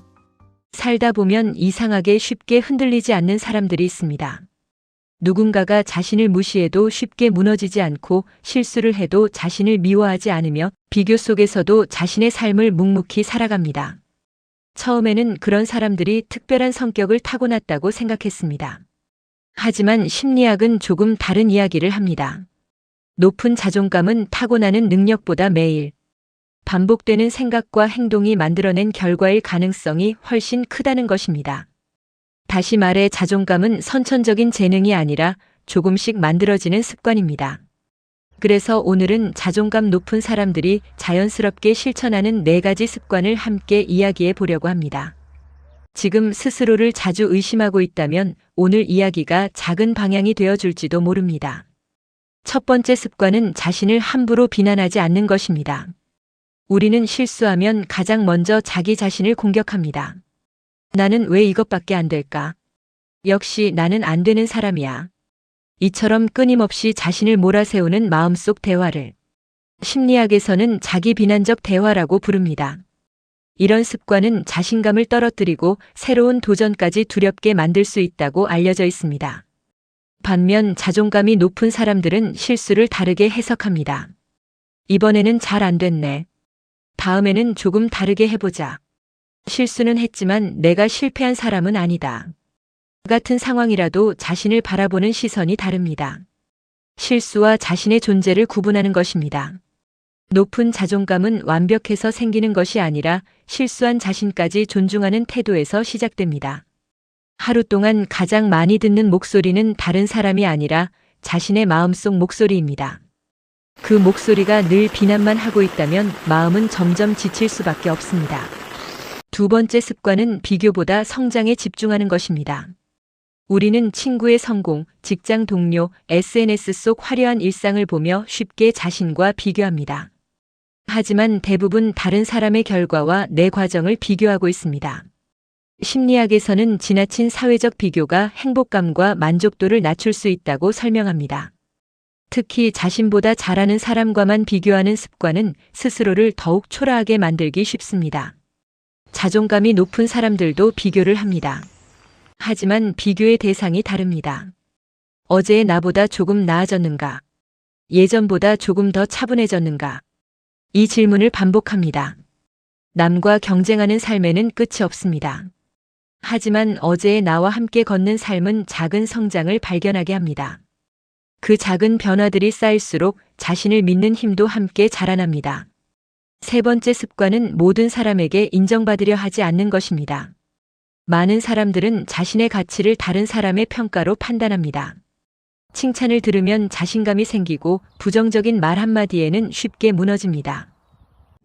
살다 보면 이상하게 쉽게 흔들리지 않는 사람들이 있습니다. 누군가가 자신을 무시해도 쉽게 무너지지 않고 실수를 해도 자신을 미워하지 않으며 비교 속에서도 자신의 삶을 묵묵히 살아갑니다. 처음에는 그런 사람들이 특별한 성격을 타고났다고 생각했습니다. 하지만 심리학은 조금 다른 이야기를 합니다. 높은 자존감은 타고나는 능력보다 매일 반복되는 생각과 행동이 만들어낸 결과일 가능성이 훨씬 크다는 것입니다. 다시 말해 자존감은 선천적인 재능이 아니라 조금씩 만들어지는 습관입니다. 그래서 오늘은 자존감 높은 사람들이 자연스럽게 실천하는 4가지 습관을 함께 이야기해 보려고 합니다. 지금 스스로를 자주 의심하고 있다면 오늘 이야기가 작은 방향이 되어줄지도 모릅니다. 첫 번째 습관은 자신을 함부로 비난하지 않는 것입니다. 우리는 실수하면 가장 먼저 자기 자신을 공격합니다. 나는 왜 이것밖에 안 될까? 역시 나는 안 되는 사람이야. 이처럼 끊임없이 자신을 몰아세우는 마음속 대화를 심리학에서는 자기 비난적 대화라고 부릅니다. 이런 습관은 자신감을 떨어뜨리고 새로운 도전까지 두렵게 만들 수 있다고 알려져 있습니다. 반면 자존감이 높은 사람들은 실수를 다르게 해석합니다. 이번에는 잘 안 됐네. 다음에는 조금 다르게 해보자. 실수는 했지만 내가 실패한 사람은 아니다. 같은 상황이라도 자신을 바라보는 시선이 다릅니다. 실수와 자신의 존재를 구분하는 것입니다. 높은 자존감은 완벽해서 생기는 것이 아니라 실수한 자신까지 존중하는 태도에서 시작됩니다. 하루 동안 가장 많이 듣는 목소리는 다른 사람이 아니라 자신의 마음속 목소리입니다. 그 목소리가 늘 비난만 하고 있다면 마음은 점점 지칠 수밖에 없습니다. 두 번째 습관은 비교보다 성장에 집중하는 것입니다. 우리는 친구의 성공, 직장 동료, SNS 속 화려한 일상을 보며 쉽게 자신과 비교합니다. 하지만 대부분 다른 사람의 결과와 내 과정을 비교하고 있습니다. 심리학에서는 지나친 사회적 비교가 행복감과 만족도를 낮출 수 있다고 설명합니다. 특히 자신보다 잘하는 사람과만 비교하는 습관은 스스로를 더욱 초라하게 만들기 쉽습니다. 자존감이 높은 사람들도 비교를 합니다. 하지만 비교의 대상이 다릅니다. 어제의 나보다 조금 나아졌는가? 예전보다 조금 더 차분해졌는가? 이 질문을 반복합니다. 남과 경쟁하는 삶에는 끝이 없습니다. 하지만 어제의 나와 함께 걷는 삶은 작은 성장을 발견하게 합니다. 그 작은 변화들이 쌓일수록 자신을 믿는 힘도 함께 자라납니다. 세 번째 습관은 모든 사람에게 인정받으려 하지 않는 것입니다. 많은 사람들은 자신의 가치를 다른 사람의 평가로 판단합니다. 칭찬을 들으면 자신감이 생기고 부정적인 말 한마디에는 쉽게 무너집니다.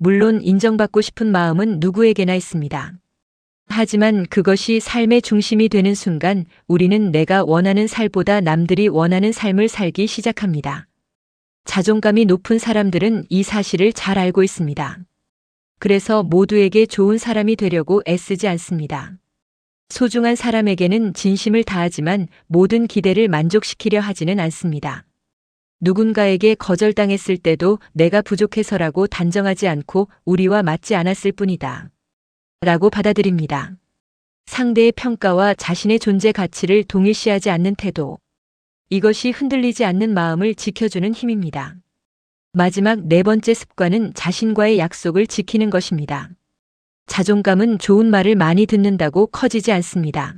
물론 인정받고 싶은 마음은 누구에게나 있습니다. 하지만 그것이 삶의 중심이 되는 순간 우리는 내가 원하는 삶보다 남들이 원하는 삶을 살기 시작합니다. 자존감이 높은 사람들은 이 사실을 잘 알고 있습니다. 그래서 모두에게 좋은 사람이 되려고 애쓰지 않습니다. 소중한 사람에게는 진심을 다하지만 모든 기대를 만족시키려 하지는 않습니다. 누군가에게 거절당했을 때도 내가 부족해서라고 단정하지 않고 우리와 맞지 않았을 뿐이다 라고 받아들입니다. 상대의 평가와 자신의 존재 가치를 동일시하지 않는 태도. 이것이 흔들리지 않는 마음을 지켜주는 힘입니다. 마지막 네 번째 습관은 자신과의 약속을 지키는 것입니다. 자존감은 좋은 말을 많이 듣는다고 커지지 않습니다.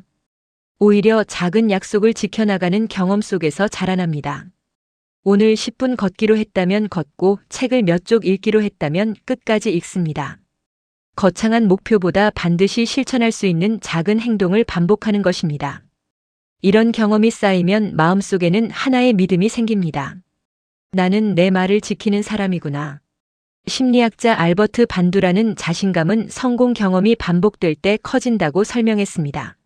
오히려 작은 약속을 지켜나가는 경험 속에서 자라납니다. 오늘 10분 걷기로 했다면 걷고 책을 몇 쪽 읽기로 했다면 끝까지 읽습니다. 거창한 목표보다 반드시 실천할 수 있는 작은 행동을 반복하는 것입니다. 이런 경험이 쌓이면 마음속에는 하나의 믿음이 생깁니다. 나는 내 말을 지키는 사람이구나. 심리학자 알버트 반두라는 자신감은 성공 경험이 반복될 때 커진다고 설명했습니다.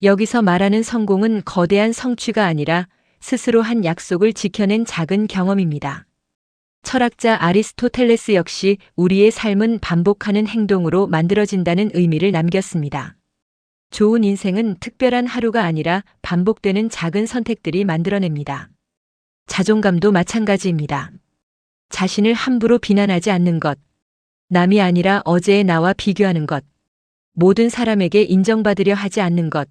여기서 말하는 성공은 거대한 성취가 아니라 스스로 한 약속을 지켜낸 작은 경험입니다. 철학자 아리스토텔레스 역시 우리의 삶은 반복하는 행동으로 만들어진다는 의미를 남겼습니다. 좋은 인생은 특별한 하루가 아니라 반복되는 작은 선택들이 만들어냅니다. 자존감도 마찬가지입니다. 자신을 함부로 비난하지 않는 것, 남이 아니라 어제의 나와 비교하는 것, 모든 사람에게 인정받으려 하지 않는 것,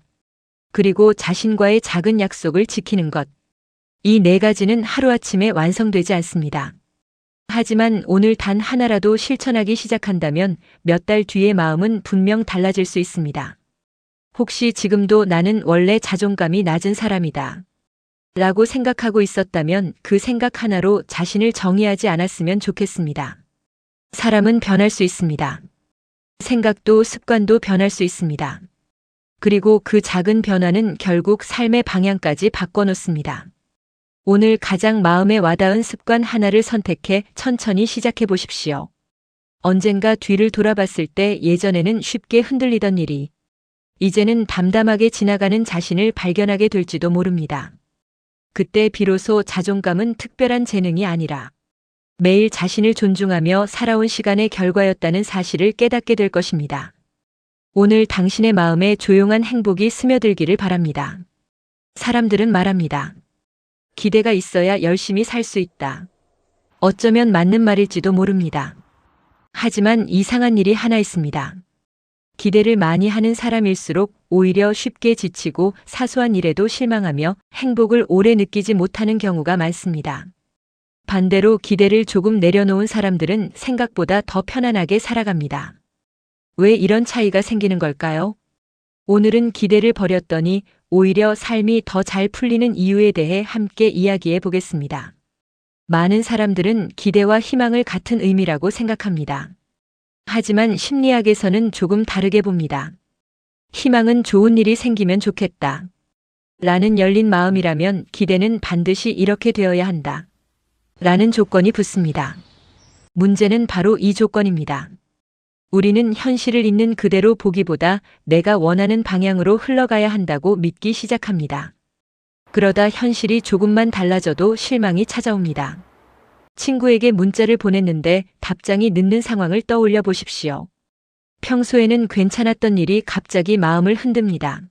그리고 자신과의 작은 약속을 지키는 것. 이 네 가지는 하루아침에 완성되지 않습니다. 하지만 오늘 단 하나라도 실천하기 시작한다면 몇 달 뒤의 마음은 분명 달라질 수 있습니다. 혹시 지금도 나는 원래 자존감이 낮은 사람이다 라고 생각하고 있었다면 그 생각 하나로 자신을 정의하지 않았으면 좋겠습니다. 사람은 변할 수 있습니다. 생각도 습관도 변할 수 있습니다. 그리고 그 작은 변화는 결국 삶의 방향까지 바꿔놓습니다. 오늘 가장 마음에 와닿은 습관 하나를 선택해 천천히 시작해 보십시오. 언젠가 뒤를 돌아봤을 때 예전에는 쉽게 흔들리던 일이 이제는 담담하게 지나가는 자신을 발견하게 될지도 모릅니다. 그때 비로소 자존감은 특별한 재능이 아니라 매일 자신을 존중하며 살아온 시간의 결과였다는 사실을 깨닫게 될 것입니다. 오늘 당신의 마음에 조용한 행복이 스며들기를 바랍니다. 사람들은 말합니다. 기대가 있어야 열심히 살 수 있다. 어쩌면 맞는 말일지도 모릅니다. 하지만 이상한 일이 하나 있습니다. 기대를 많이 하는 사람일수록 오히려 쉽게 지치고 사소한 일에도 실망하며 행복을 오래 느끼지 못하는 경우가 많습니다. 반대로 기대를 조금 내려놓은 사람들은 생각보다 더 편안하게 살아갑니다. 왜 이런 차이가 생기는 걸까요? 오늘은 기대를 버렸더니 오히려 삶이 더 잘 풀리는 이유에 대해 함께 이야기해 보겠습니다. 많은 사람들은 기대와 희망을 같은 의미라고 생각합니다. 하지만 심리학에서는 조금 다르게 봅니다. 희망은 좋은 일이 생기면 좋겠다 라는 열린 마음이라면 기대는 반드시 이렇게 되어야 한다 라는 조건이 붙습니다. 문제는 바로 이 조건입니다. 우리는 현실을 있는 그대로 보기보다 내가 원하는 방향으로 흘러가야 한다고 믿기 시작합니다. 그러다 현실이 조금만 달라져도 실망이 찾아옵니다. 친구에게 문자를 보냈는데 답장이 늦는 상황을 떠올려 보십시오. 평소에는 괜찮았던 일이 갑자기 마음을 흔듭니다.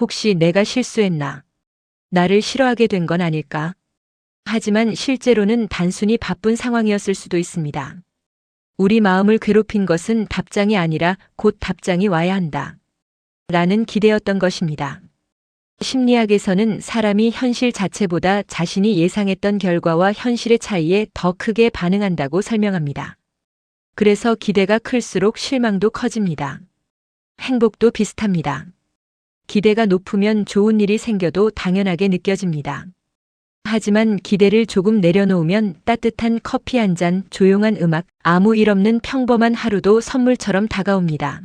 혹시 내가 실수했나? 나를 싫어하게 된 건 아닐까? 하지만 실제로는 단순히 바쁜 상황이었을 수도 있습니다. 우리 마음을 괴롭힌 것은 답장이 아니라 곧 답장이 와야 한다 라는 기대였던 것입니다. 심리학에서는 사람이 현실 자체보다 자신이 예상했던 결과와 현실의 차이에 더 크게 반응한다고 설명합니다. 그래서 기대가 클수록 실망도 커집니다. 행복도 비슷합니다. 기대가 높으면 좋은 일이 생겨도 당연하게 느껴집니다. 하지만 기대를 조금 내려놓으면 따뜻한 커피 한 잔, 조용한 음악, 아무 일 없는 평범한 하루도 선물처럼 다가옵니다.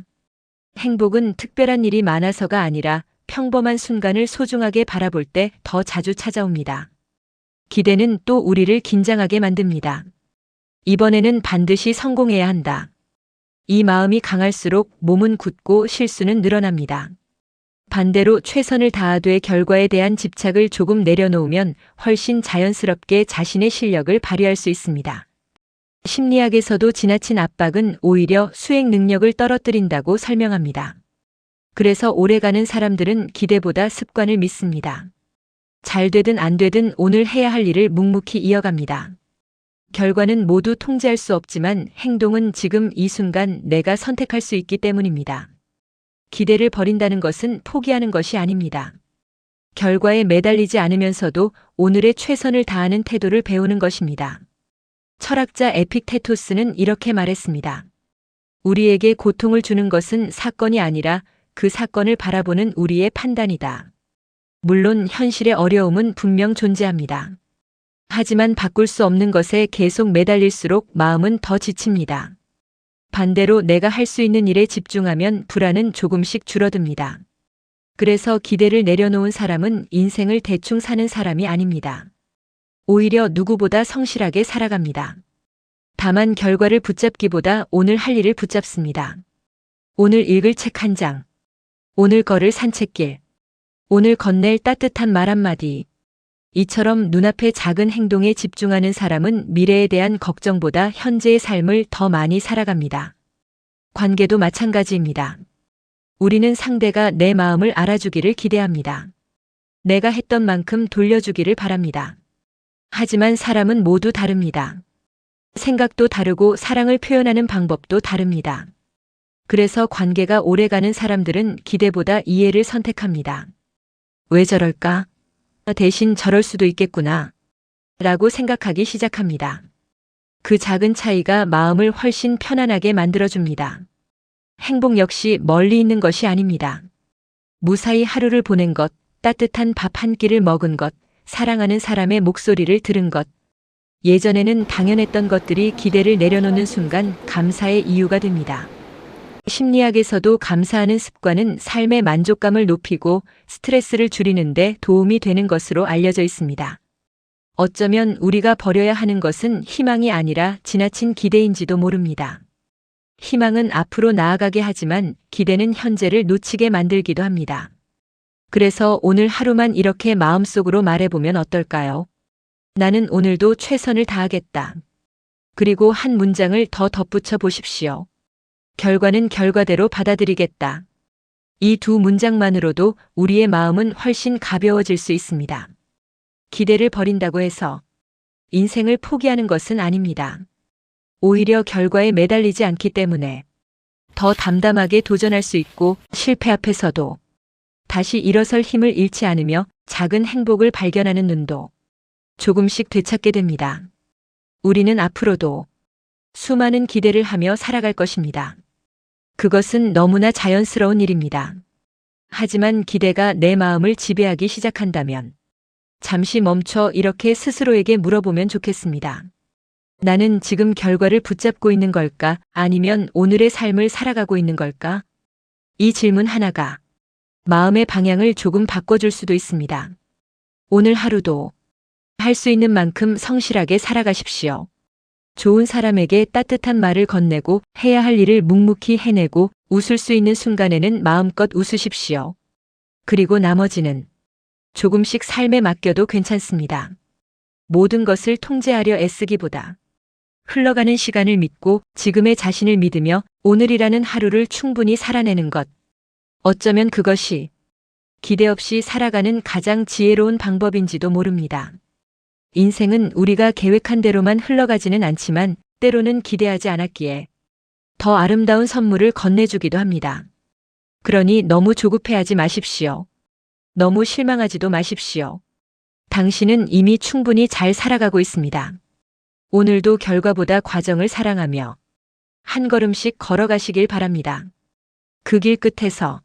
행복은 특별한 일이 많아서가 아니라 평범한 순간을 소중하게 바라볼 때 더 자주 찾아옵니다. 기대는 또 우리를 긴장하게 만듭니다. 이번에는 반드시 성공해야 한다. 이 마음이 강할수록 몸은 굳고 실수는 늘어납니다. 반대로 최선을 다하되 결과에 대한 집착을 조금 내려놓으면 훨씬 자연스럽게 자신의 실력을 발휘할 수 있습니다. 심리학에서도 지나친 압박은 오히려 수행 능력을 떨어뜨린다고 설명합니다. 그래서 오래가는 사람들은 기대보다 습관을 믿습니다. 잘 되든 안 되든 오늘 해야 할 일을 묵묵히 이어갑니다. 결과는 모두 통제할 수 없지만 행동은 지금 이 순간 내가 선택할 수 있기 때문입니다. 기대를 버린다는 것은 포기하는 것이 아닙니다. 결과에 매달리지 않으면서도 오늘의 최선을 다하는 태도를 배우는 것입니다. 철학자 에픽테토스는 이렇게 말했습니다. 우리에게 고통을 주는 것은 사건이 아니라 그 사건을 바라보는 우리의 판단이다. 물론 현실의 어려움은 분명 존재합니다. 하지만 바꿀 수 없는 것에 계속 매달릴수록 마음은 더 지칩니다. 반대로 내가 할 수 있는 일에 집중하면 불안은 조금씩 줄어듭니다. 그래서 기대를 내려놓은 사람은 인생을 대충 사는 사람이 아닙니다. 오히려 누구보다 성실하게 살아갑니다. 다만 결과를 붙잡기보다 오늘 할 일을 붙잡습니다. 오늘 읽을 책 한 장, 오늘 걸을 산책길, 오늘 건넬 따뜻한 말 한마디. 이처럼 눈앞의 작은 행동에 집중하는 사람은 미래에 대한 걱정보다 현재의 삶을 더 많이 살아갑니다. 관계도 마찬가지입니다. 우리는 상대가 내 마음을 알아주기를 기대합니다. 내가 했던 만큼 돌려주기를 바랍니다. 하지만 사람은 모두 다릅니다. 생각도 다르고 사랑을 표현하는 방법도 다릅니다. 그래서 관계가 오래가는 사람들은 기대보다 이해를 선택합니다. 왜 저럴까? 대신 저럴 수도 있겠구나. 라고 생각하기 시작합니다. 그 작은 차이가 마음을 훨씬 편안하게 만들어줍니다. 행복 역시 멀리 있는 것이 아닙니다. 무사히 하루를 보낸 것, 따뜻한 밥 한 끼를 먹은 것, 사랑하는 사람의 목소리를 들은 것. 예전에는 당연했던 것들이 기대를 내려놓는 순간 감사의 이유가 됩니다. 심리학에서도 감사하는 습관은 삶의 만족감을 높이고 스트레스를 줄이는데 도움이 되는 것으로 알려져 있습니다. 어쩌면 우리가 버려야 하는 것은 희망이 아니라 지나친 기대인지도 모릅니다. 희망은 앞으로 나아가게 하지만 기대는 현재를 놓치게 만들기도 합니다. 그래서 오늘 하루만 이렇게 마음속으로 말해보면 어떨까요? 나는 오늘도 최선을 다하겠다. 그리고 한 문장을 더 덧붙여 보십시오. 결과는 결과대로 받아들이겠다. 이 두 문장만으로도 우리의 마음은 훨씬 가벼워질 수 있습니다. 기대를 버린다고 해서 인생을 포기하는 것은 아닙니다. 오히려 결과에 매달리지 않기 때문에 더 담담하게 도전할 수 있고 실패 앞에서도 다시 일어설 힘을 잃지 않으며 작은 행복을 발견하는 눈도 조금씩 되찾게 됩니다. 우리는 앞으로도 수많은 기대를 하며 살아갈 것입니다. 그것은 너무나 자연스러운 일입니다. 하지만 기대가 내 마음을 지배하기 시작한다면 잠시 멈춰 이렇게 스스로에게 물어보면 좋겠습니다. 나는 지금 결과를 붙잡고 있는 걸까? 아니면 오늘의 삶을 살아가고 있는 걸까? 이 질문 하나가 마음의 방향을 조금 바꿔줄 수도 있습니다. 오늘 하루도 할 수 있는 만큼 성실하게 살아가십시오. 좋은 사람에게 따뜻한 말을 건네고 해야 할 일을 묵묵히 해내고 웃을 수 있는 순간에는 마음껏 웃으십시오. 그리고 나머지는 조금씩 삶에 맡겨도 괜찮습니다. 모든 것을 통제하려 애쓰기보다 흘러가는 시간을 믿고 지금의 자신을 믿으며 오늘이라는 하루를 충분히 살아내는 것. 어쩌면 그것이 기대 없이 살아가는 가장 지혜로운 방법인지도 모릅니다. 인생은 우리가 계획한 대로만 흘러가지는 않지만 때로는 기대하지 않았기에 더 아름다운 선물을 건네주기도 합니다. 그러니 너무 조급해하지 마십시오. 너무 실망하지도 마십시오. 당신은 이미 충분히 잘 살아가고 있습니다. 오늘도 결과보다 과정을 사랑하며 한 걸음씩 걸어가시길 바랍니다. 그 길 끝에서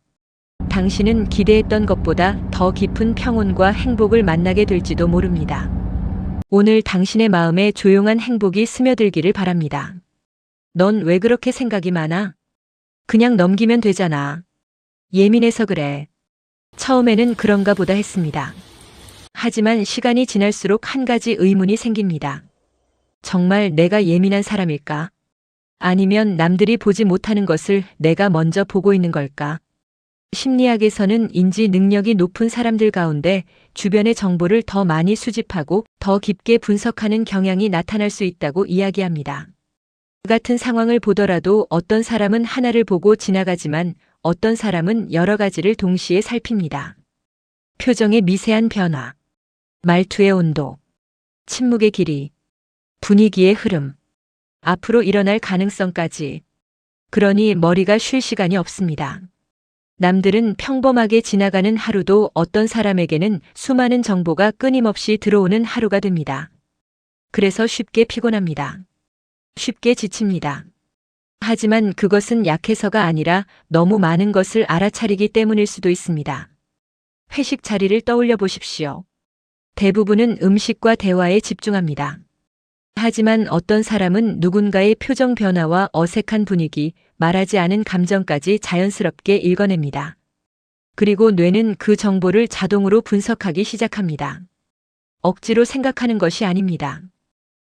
당신은 기대했던 것보다 더 깊은 평온과 행복을 만나게 될지도 모릅니다. 오늘 당신의 마음에 조용한 행복이 스며들기를 바랍니다. 넌 왜 그렇게 생각이 많아? 그냥 넘기면 되잖아. 예민해서 그래. 처음에는 그런가 보다 했습니다. 하지만 시간이 지날수록 한 가지 의문이 생깁니다. 정말 내가 예민한 사람일까? 아니면 남들이 보지 못하는 것을 내가 먼저 보고 있는 걸까? 심리학에서는 인지 능력이 높은 사람들 가운데 주변의 정보를 더 많이 수집하고 더 깊게 분석하는 경향이 나타날 수 있다고 이야기합니다. 같은 상황을 보더라도 어떤 사람은 하나를 보고 지나가지만 어떤 사람은 여러 가지를 동시에 살핍니다. 표정의 미세한 변화, 말투의 온도, 침묵의 길이, 분위기의 흐름, 앞으로 일어날 가능성까지. 그러니 머리가 쉴 시간이 없습니다. 남들은 평범하게 지나가는 하루도 어떤 사람에게는 수많은 정보가 끊임없이 들어오는 하루가 됩니다. 그래서 쉽게 피곤합니다. 쉽게 지칩니다. 하지만 그것은 약해서가 아니라 너무 많은 것을 알아차리기 때문일 수도 있습니다. 회식 자리를 떠올려 보십시오. 대부분은 음식과 대화에 집중합니다. 하지만 어떤 사람은 누군가의 표정 변화와 어색한 분위기, 말하지 않은 감정까지 자연스럽게 읽어냅니다. 그리고 뇌는 그 정보를 자동으로 분석하기 시작합니다. 억지로 생각하는 것이 아닙니다.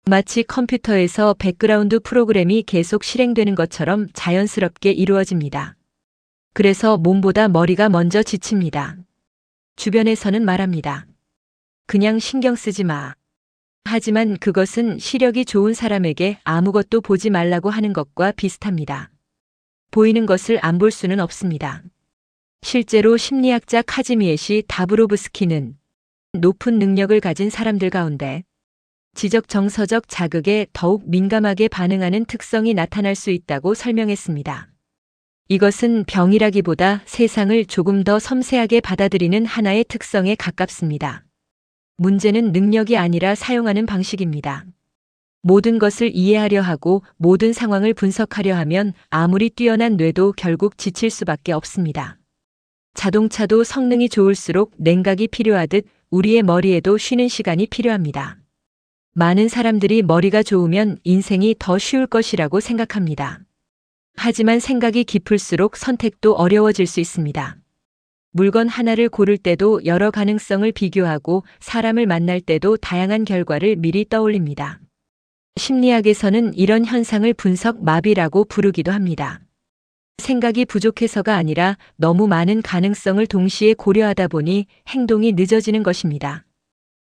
마치 컴퓨터에서 백그라운드 프로그램이 계속 실행되는 것처럼 자연스럽게 이루어집니다. 그래서 몸보다 머리가 먼저 지칩니다. 주변에서는 말합니다. 그냥 신경 쓰지 마. 하지만 그것은 시력이 좋은 사람에게 아무것도 보지 말라고 하는 것과 비슷합니다. 보이는 것을 안 볼 수는 없습니다. 실제로 심리학자 카지미에시 다브로브스키는 높은 능력을 가진 사람들 가운데 지적 정서적 자극에 더욱 민감하게 반응하는 특성이 나타날 수 있다고 설명했습니다. 이것은 병이라기보다 세상을 조금 더 섬세하게 받아들이는 하나의 특성에 가깝습니다. 문제는 능력이 아니라 사용하는 방식입니다. 모든 것을 이해하려 하고 모든 상황을 분석하려 하면 아무리 뛰어난 뇌도 결국 지칠 수밖에 없습니다. 자동차도 성능이 좋을수록 냉각이 필요하듯 우리의 머리에도 쉬는 시간이 필요합니다. 많은 사람들이 머리가 좋으면 인생이 더 쉬울 것이라고 생각합니다. 하지만 생각이 깊을수록 선택도 어려워질 수 있습니다. 물건 하나를 고를 때도 여러 가능성을 비교하고 사람을 만날 때도 다양한 결과를 미리 떠올립니다. 심리학에서는 이런 현상을 분석 마비라고 부르기도 합니다. 생각이 부족해서가 아니라 너무 많은 가능성을 동시에 고려하다 보니 행동이 늦어지는 것입니다.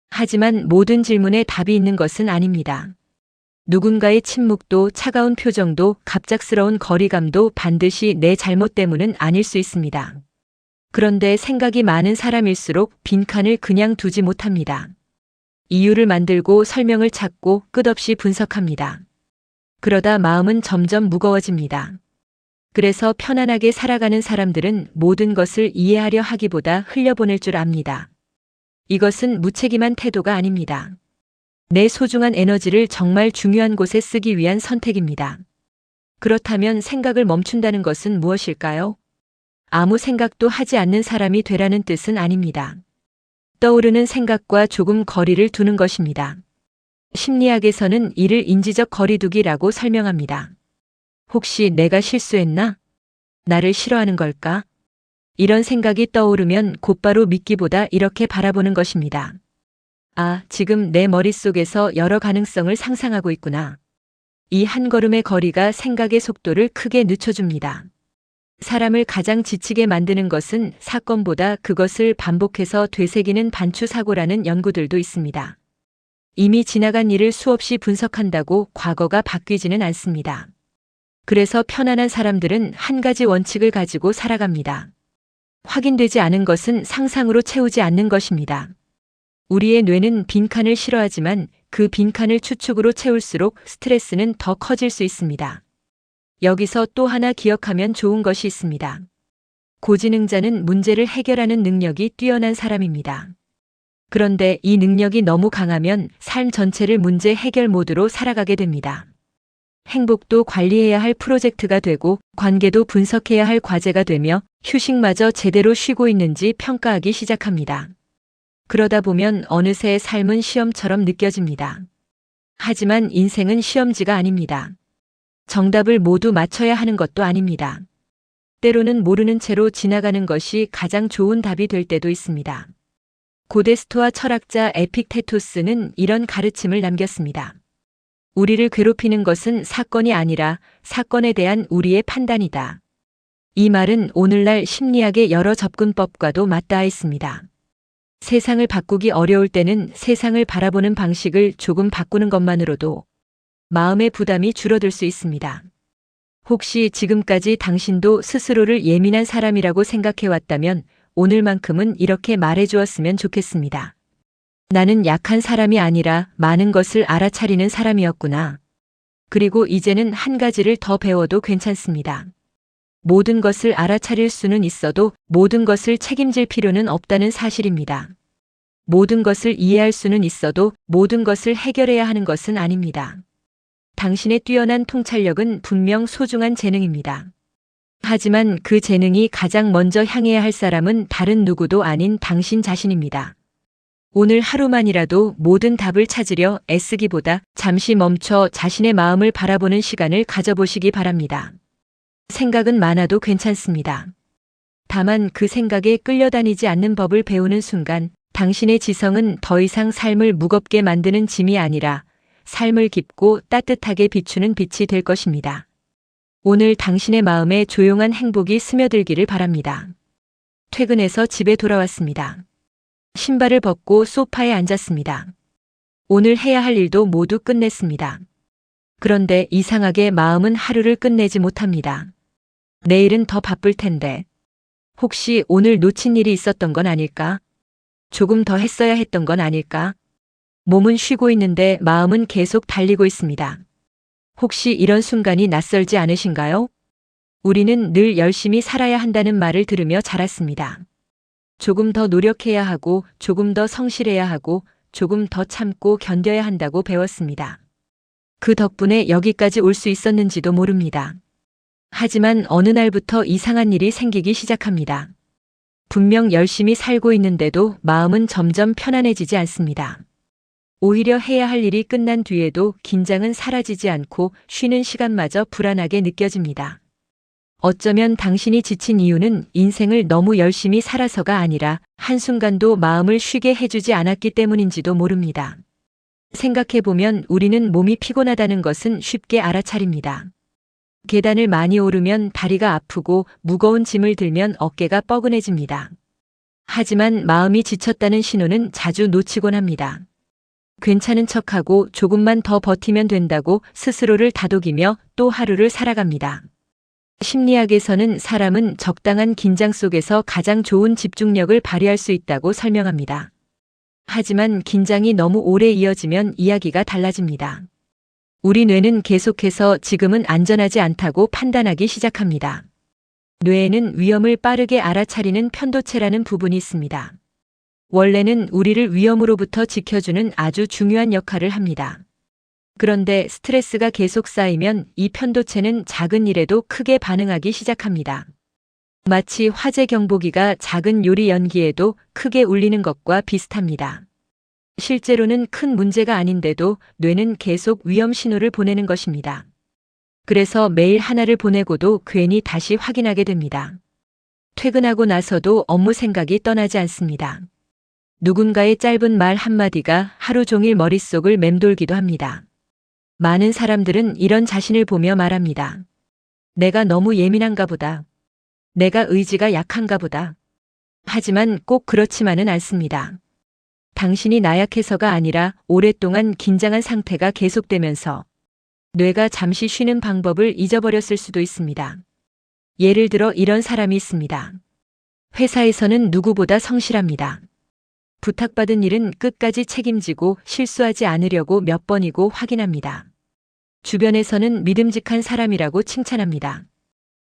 하지만 모든 질문에 답이 있는 것은 아닙니다. 누군가의 침묵도 차가운 표정도 갑작스러운 거리감도 반드시 내 잘못 때문은 아닐 수 있습니다. 그런데 생각이 많은 사람일수록 빈칸을 그냥 두지 못합니다. 이유를 만들고 설명을 찾고 끝없이 분석합니다. 그러다 마음은 점점 무거워집니다. 그래서 편안하게 살아가는 사람들은 모든 것을 이해하려 하기보다 흘려보낼 줄 압니다. 이것은 무책임한 태도가 아닙니다. 내 소중한 에너지를 정말 중요한 곳에 쓰기 위한 선택입니다. 그렇다면 생각을 멈춘다는 것은 무엇일까요? 아무 생각도 하지 않는 사람이 되라는 뜻은 아닙니다. 떠오르는 생각과 조금 거리를 두는 것입니다. 심리학에서는 이를 인지적 거리두기라고 설명합니다. 혹시 내가 실수했나? 나를 싫어하는 걸까? 이런 생각이 떠오르면 곧바로 믿기보다 이렇게 바라보는 것입니다. 아, 지금 내 머릿속에서 여러 가능성을 상상하고 있구나. 이 한 걸음의 거리가 생각의 속도를 크게 늦춰줍니다. 사람을 가장 지치게 만드는 것은 사건보다 그것을 반복해서 되새기는 반추사고라는 연구들도 있습니다. 이미 지나간 일을 수없이 분석한다고 과거가 바뀌지는 않습니다. 그래서 편안한 사람들은 한 가지 원칙을 가지고 살아갑니다. 확인되지 않은 것은 상상으로 채우지 않는 것입니다. 우리의 뇌는 빈칸을 싫어하지만 그 빈칸을 추측으로 채울수록 스트레스는 더 커질 수 있습니다. 여기서 또 하나 기억하면 좋은 것이 있습니다. 고지능자는 문제를 해결하는 능력이 뛰어난 사람입니다. 그런데 이 능력이 너무 강하면 삶 전체를 문제 해결 모드로 살아가게 됩니다. 행복도 관리해야 할 프로젝트가 되고 관계도 분석해야 할 과제가 되며 휴식마저 제대로 쉬고 있는지 평가하기 시작합니다. 그러다 보면 어느새 삶은 시험처럼 느껴집니다. 하지만 인생은 시험지가 아닙니다. 정답을 모두 맞춰야 하는 것도 아닙니다. 때로는 모르는 채로 지나가는 것이 가장 좋은 답이 될 때도 있습니다. 고대 스토아 철학자 에픽테토스는 이런 가르침을 남겼습니다. 우리를 괴롭히는 것은 사건이 아니라 사건에 대한 우리의 판단이다. 이 말은 오늘날 심리학의 여러 접근법과도 맞닿아 있습니다. 세상을 바꾸기 어려울 때는 세상을 바라보는 방식을 조금 바꾸는 것만으로도 마음의 부담이 줄어들 수 있습니다. 혹시 지금까지 당신도 스스로를 예민한 사람이라고 생각해왔다면 오늘만큼은 이렇게 말해주었으면 좋겠습니다. 나는 약한 사람이 아니라 많은 것을 알아차리는 사람이었구나. 그리고 이제는 한 가지를 더 배워도 괜찮습니다. 모든 것을 알아차릴 수는 있어도 모든 것을 책임질 필요는 없다는 사실입니다. 모든 것을 이해할 수는 있어도 모든 것을 해결해야 하는 것은 아닙니다. 당신의 뛰어난 통찰력은 분명 소중한 재능입니다. 하지만 그 재능이 가장 먼저 향해야 할 사람은 다른 누구도 아닌 당신 자신입니다. 오늘 하루만이라도 모든 답을 찾으려 애쓰기보다 잠시 멈춰 자신의 마음을 바라보는 시간을 가져보시기 바랍니다. 생각은 많아도 괜찮습니다. 다만 그 생각에 끌려다니지 않는 법을 배우는 순간 당신의 지성은 더 이상 삶을 무겁게 만드는 짐이 아니라 삶을 깊고 따뜻하게 비추는 빛이 될 것입니다. 오늘 당신의 마음에 조용한 행복이 스며들기를 바랍니다. 퇴근해서 집에 돌아왔습니다. 신발을 벗고 소파에 앉았습니다. 오늘 해야 할 일도 모두 끝냈습니다. 그런데 이상하게 마음은 하루를 끝내지 못합니다. 내일은 더 바쁠 텐데. 혹시 오늘 놓친 일이 있었던 건 아닐까? 조금 더 했어야 했던 건 아닐까? 몸은 쉬고 있는데 마음은 계속 달리고 있습니다. 혹시 이런 순간이 낯설지 않으신가요? 우리는 늘 열심히 살아야 한다는 말을 들으며 자랐습니다. 조금 더 노력해야 하고 조금 더 성실해야 하고 조금 더 참고 견뎌야 한다고 배웠습니다. 그 덕분에 여기까지 올 수 있었는지도 모릅니다. 하지만 어느 날부터 이상한 일이 생기기 시작합니다. 분명 열심히 살고 있는데도 마음은 점점 편안해지지 않습니다. 오히려 해야 할 일이 끝난 뒤에도 긴장은 사라지지 않고 쉬는 시간마저 불안하게 느껴집니다. 어쩌면 당신이 지친 이유는 인생을 너무 열심히 살아서가 아니라 한순간도 마음을 쉬게 해주지 않았기 때문인지도 모릅니다. 생각해보면 우리는 몸이 피곤하다는 것은 쉽게 알아차립니다. 계단을 많이 오르면 다리가 아프고 무거운 짐을 들면 어깨가 뻐근해집니다. 하지만 마음이 지쳤다는 신호는 자주 놓치곤 합니다. 괜찮은 척하고 조금만 더 버티면 된다고 스스로를 다독이며 또 하루를 살아갑니다. 심리학에서는 사람은 적당한 긴장 속에서 가장 좋은 집중력을 발휘할 수 있다고 설명합니다. 하지만 긴장이 너무 오래 이어지면 이야기가 달라집니다. 우리 뇌는 계속해서 지금은 안전하지 않다고 판단하기 시작합니다. 뇌에는 위험을 빠르게 알아차리는 편도체라는 부분이 있습니다. 원래는 우리를 위험으로부터 지켜주는 아주 중요한 역할을 합니다. 그런데 스트레스가 계속 쌓이면 이 편도체는 작은 일에도 크게 반응하기 시작합니다. 마치 화재 경보기가 작은 요리 연기에도 크게 울리는 것과 비슷합니다. 실제로는 큰 문제가 아닌데도 뇌는 계속 위험 신호를 보내는 것입니다. 그래서 매일 하나를 보내고도 괜히 다시 확인하게 됩니다. 퇴근하고 나서도 업무 생각이 떠나지 않습니다. 누군가의 짧은 말 한마디가 하루 종일 머릿속을 맴돌기도 합니다. 많은 사람들은 이런 자신을 보며 말합니다. 내가 너무 예민한가 보다. 내가 의지가 약한가 보다. 하지만 꼭 그렇지만은 않습니다. 당신이 나약해서가 아니라 오랫동안 긴장한 상태가 계속되면서 뇌가 잠시 쉬는 방법을 잊어버렸을 수도 있습니다. 예를 들어 이런 사람이 있습니다. 회사에서는 누구보다 성실합니다. 부탁받은 일은 끝까지 책임지고 실수하지 않으려고 몇 번이고 확인합니다. 주변에서는 믿음직한 사람이라고 칭찬합니다.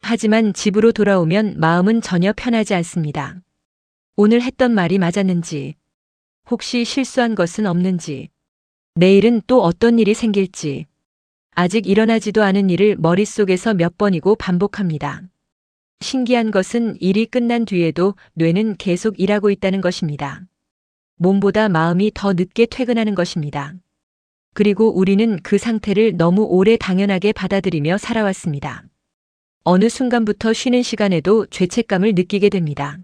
하지만 집으로 돌아오면 마음은 전혀 편하지 않습니다. 오늘 했던 말이 맞았는지, 혹시 실수한 것은 없는지, 내일은 또 어떤 일이 생길지, 아직 일어나지도 않은 일을 머릿속에서 몇 번이고 반복합니다. 신기한 것은 일이 끝난 뒤에도 뇌는 계속 일하고 있다는 것입니다. 몸보다 마음이 더 늦게 퇴근하는 것입니다. 그리고 우리는 그 상태를 너무 오래 당연하게 받아들이며 살아왔습니다. 어느 순간부터 쉬는 시간에도 죄책감을 느끼게 됩니다.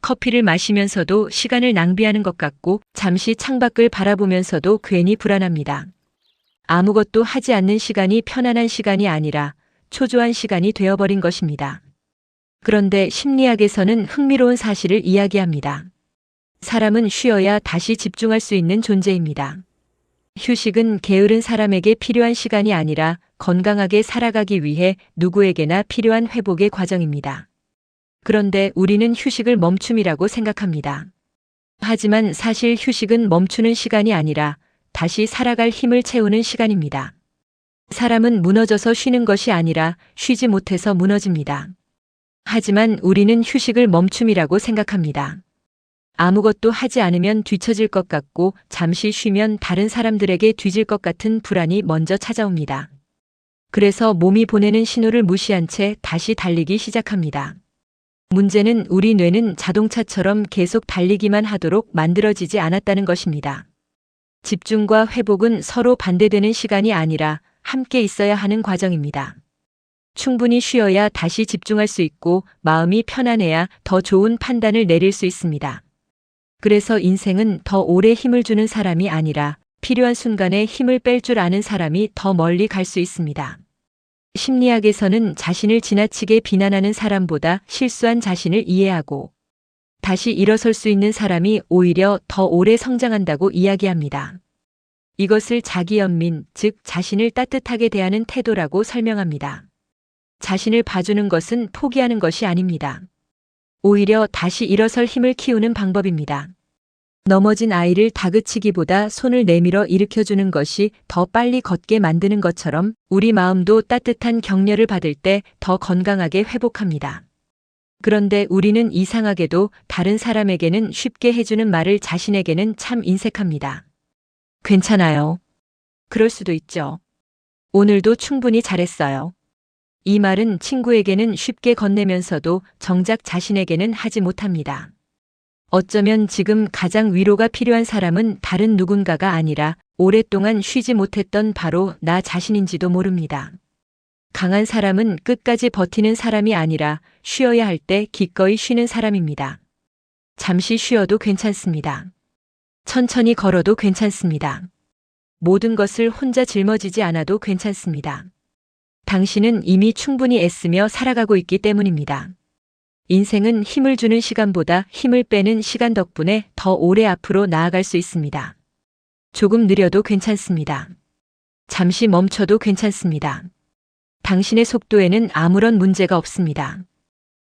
커피를 마시면서도 시간을 낭비하는 것 같고 잠시 창밖을 바라보면서도 괜히 불안합니다. 아무것도 하지 않는 시간이 편안한 시간이 아니라 초조한 시간이 되어버린 것입니다. 그런데 심리학에서는 흥미로운 사실을 이야기합니다. 사람은 쉬어야 다시 집중할 수 있는 존재입니다. 휴식은 게으른 사람에게 필요한 시간이 아니라 건강하게 살아가기 위해 누구에게나 필요한 회복의 과정입니다. 그런데 우리는 휴식을 멈춤이라고 생각합니다. 하지만 사실 휴식은 멈추는 시간이 아니라 다시 살아갈 힘을 채우는 시간입니다. 사람은 무너져서 쉬는 것이 아니라 쉬지 못해서 무너집니다. 하지만 우리는 휴식을 멈춤이라고 생각합니다. 아무것도 하지 않으면 뒤처질 것 같고 잠시 쉬면 다른 사람들에게 뒤질 것 같은 불안이 먼저 찾아옵니다. 그래서 몸이 보내는 신호를 무시한 채 다시 달리기 시작합니다. 문제는 우리 뇌는 자동차처럼 계속 달리기만 하도록 만들어지지 않았다는 것입니다. 집중과 회복은 서로 반대되는 시간이 아니라 함께 있어야 하는 과정입니다. 충분히 쉬어야 다시 집중할 수 있고 마음이 편안해야 더 좋은 판단을 내릴 수 있습니다. 그래서 인생은 더 오래 힘을 주는 사람이 아니라 필요한 순간에 힘을 뺄 줄 아는 사람이 더 멀리 갈 수 있습니다. 심리학에서는 자신을 지나치게 비난하는 사람보다 실수한 자신을 이해하고 다시 일어설 수 있는 사람이 오히려 더 오래 성장한다고 이야기합니다. 이것을 자기연민, 즉 자신을 따뜻하게 대하는 태도라고 설명합니다. 자신을 봐주는 것은 포기하는 것이 아닙니다. 오히려 다시 일어설 힘을 키우는 방법입니다. 넘어진 아이를 다그치기보다 손을 내밀어 일으켜주는 것이 더 빨리 걷게 만드는 것처럼 우리 마음도 따뜻한 격려를 받을 때 더 건강하게 회복합니다. 그런데 우리는 이상하게도 다른 사람에게는 쉽게 해주는 말을 자신에게는 참 인색합니다. 괜찮아요. 그럴 수도 있죠. 오늘도 충분히 잘했어요. 이 말은 친구에게는 쉽게 건네면서도 정작 자신에게는 하지 못합니다. 어쩌면 지금 가장 위로가 필요한 사람은 다른 누군가가 아니라 오랫동안 쉬지 못했던 바로 나 자신인지도 모릅니다. 강한 사람은 끝까지 버티는 사람이 아니라 쉬어야 할 때 기꺼이 쉬는 사람입니다. 잠시 쉬어도 괜찮습니다. 천천히 걸어도 괜찮습니다. 모든 것을 혼자 짊어지지 않아도 괜찮습니다. 당신은 이미 충분히 애쓰며 살아가고 있기 때문입니다. 인생은 힘을 주는 시간보다 힘을 빼는 시간 덕분에 더 오래 앞으로 나아갈 수 있습니다. 조금 느려도 괜찮습니다. 잠시 멈춰도 괜찮습니다. 당신의 속도에는 아무런 문제가 없습니다.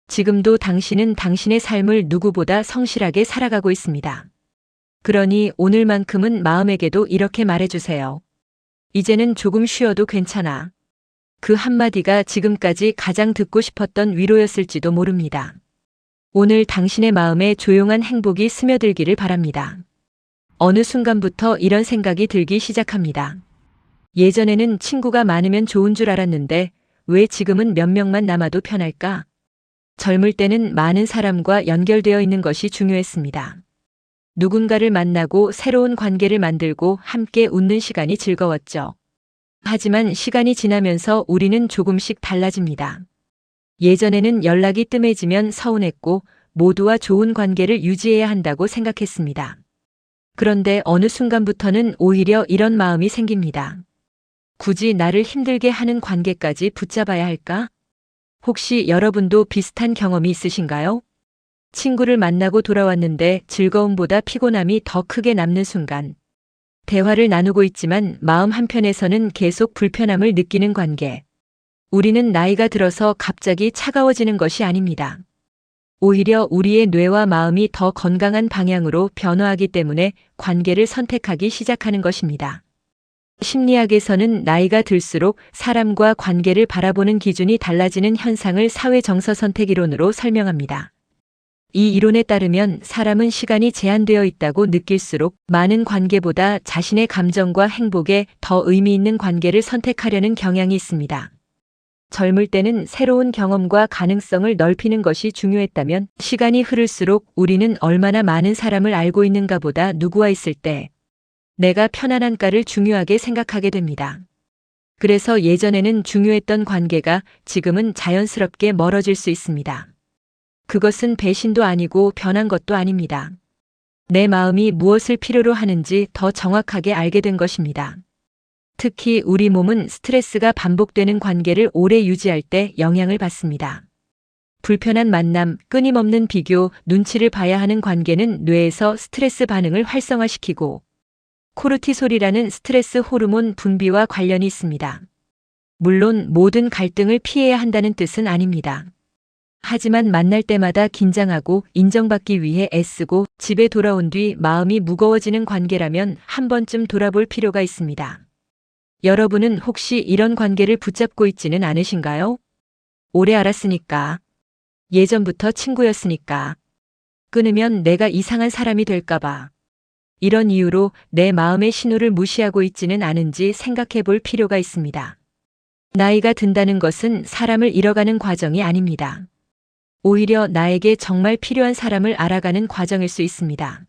지금도 당신은 당신의 삶을 누구보다 성실하게 살아가고 있습니다. 그러니 오늘만큼은 마음에게도 이렇게 말해주세요. 이제는 조금 쉬어도 괜찮아. 그 한마디가 지금까지 가장 듣고 싶었던 위로였을지도 모릅니다. 오늘 당신의 마음에 조용한 행복이 스며들기를 바랍니다. 어느 순간부터 이런 생각이 들기 시작합니다. 예전에는 친구가 많으면 좋은 줄 알았는데 왜 지금은 몇 명만 남아도 편할까? 젊을 때는 많은 사람과 연결되어 있는 것이 중요했습니다. 누군가를 만나고 새로운 관계를 만들고 함께 웃는 시간이 즐거웠죠. 하지만 시간이 지나면서 우리는 조금씩 달라집니다. 예전에는 연락이 뜸해지면 서운했고 모두와 좋은 관계를 유지해야 한다고 생각했습니다. 그런데 어느 순간부터는 오히려 이런 마음이 생깁니다. 굳이 나를 힘들게 하는 관계까지 붙잡아야 할까? 혹시 여러분도 비슷한 경험이 있으신가요? 친구를 만나고 돌아왔는데 즐거움보다 피곤함이 더 크게 남는 순간. 대화를 나누고 있지만 마음 한편에서는 계속 불편함을 느끼는 관계. 우리는 나이가 들어서 갑자기 차가워지는 것이 아닙니다. 오히려 우리의 뇌와 마음이 더 건강한 방향으로 변화하기 때문에 관계를 선택하기 시작하는 것입니다. 심리학에서는 나이가 들수록 사람과 관계를 바라보는 기준이 달라지는 현상을 사회 정서 선택 이론으로 설명합니다. 이 이론에 따르면 사람은 시간이 제한되어 있다고 느낄수록 많은 관계보다 자신의 감정과 행복에 더 의미 있는 관계를 선택하려는 경향이 있습니다. 젊을 때는 새로운 경험과 가능성을 넓히는 것이 중요했다면 시간이 흐를수록 우리는 얼마나 많은 사람을 알고 있는가 보다 누구와 있을 때 내가 편안한가를 중요하게 생각하게 됩니다. 그래서 예전에는 중요했던 관계가 지금은 자연스럽게 멀어질 수 있습니다. 그것은 배신도 아니고 변한 것도 아닙니다. 내 마음이 무엇을 필요로 하는지 더 정확하게 알게 된 것입니다. 특히 우리 몸은 스트레스가 반복되는 관계를 오래 유지할 때 영향을 받습니다. 불편한 만남, 끊임없는 비교, 눈치를 봐야 하는 관계는 뇌에서 스트레스 반응을 활성화시키고 코르티솔이라는 스트레스 호르몬 분비와 관련이 있습니다. 물론 모든 갈등을 피해야 한다는 뜻은 아닙니다. 하지만 만날 때마다 긴장하고 인정받기 위해 애쓰고 집에 돌아온 뒤 마음이 무거워지는 관계라면 한 번쯤 돌아볼 필요가 있습니다. 여러분은 혹시 이런 관계를 붙잡고 있지는 않으신가요? 오래 알았으니까. 예전부터 친구였으니까. 끊으면 내가 이상한 사람이 될까봐. 이런 이유로 내 마음의 신호를 무시하고 있지는 않은지 생각해 볼 필요가 있습니다. 나이가 든다는 것은 사람을 잃어가는 과정이 아닙니다. 오히려 나에게 정말 필요한 사람을 알아가는 과정일 수 있습니다.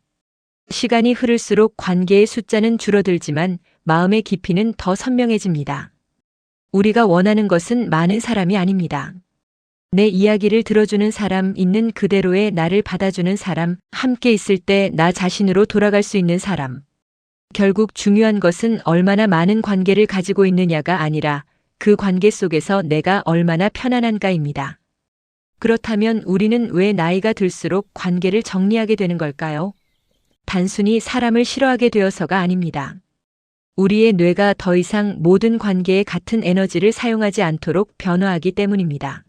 시간이 흐를수록 관계의 숫자는 줄어들지만 마음의 깊이는 더 선명해집니다. 우리가 원하는 것은 많은 사람이 아닙니다. 내 이야기를 들어주는 사람, 있는 그대로의 나를 받아주는 사람, 함께 있을 때 나 자신으로 돌아갈 수 있는 사람. 결국 중요한 것은 얼마나 많은 관계를 가지고 있느냐가 아니라 그 관계 속에서 내가 얼마나 편안한가입니다. 그렇다면 우리는 왜 나이가 들수록 관계를 정리하게 되는 걸까요? 단순히 사람을 싫어하게 되어서가 아닙니다. 우리의 뇌가 더 이상 모든 관계에 같은 에너지를 사용하지 않도록 변화하기 때문입니다.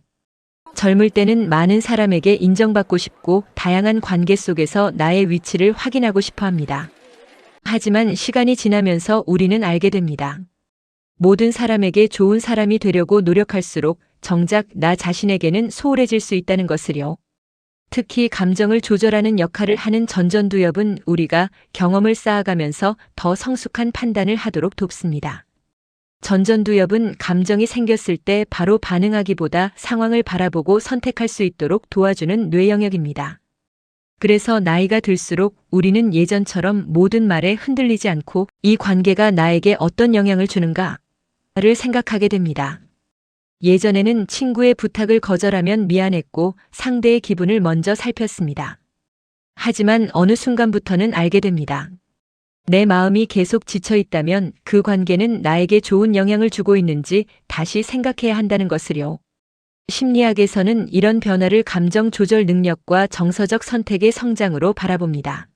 젊을 때는 많은 사람에게 인정받고 싶고 다양한 관계 속에서 나의 위치를 확인하고 싶어 합니다. 하지만 시간이 지나면서 우리는 알게 됩니다. 모든 사람에게 좋은 사람이 되려고 노력할수록 정작 나 자신에게는 소홀해질 수 있다는 것을요. 특히 감정을 조절하는 역할을 하는 전전두엽은 우리가 경험을 쌓아가면서 더 성숙한 판단을 하도록 돕습니다. 전전두엽은 감정이 생겼을 때 바로 반응하기보다 상황을 바라보고 선택할 수 있도록 도와주는 뇌 영역입니다. 그래서 나이가 들수록 우리는 예전처럼 모든 말에 흔들리지 않고 이 관계가 나에게 어떤 영향을 주는가를 생각하게 됩니다. 예전에는 친구의 부탁을 거절하면 미안했고 상대의 기분을 먼저 살폈습니다. 하지만 어느 순간부터는 알게 됩니다. 내 마음이 계속 지쳐 있다면 그 관계는 나에게 좋은 영향을 주고 있는지 다시 생각해야 한다는 것을요. 심리학에서는 이런 변화를 감정 조절 능력과 정서적 선택의 성장으로 바라봅니다.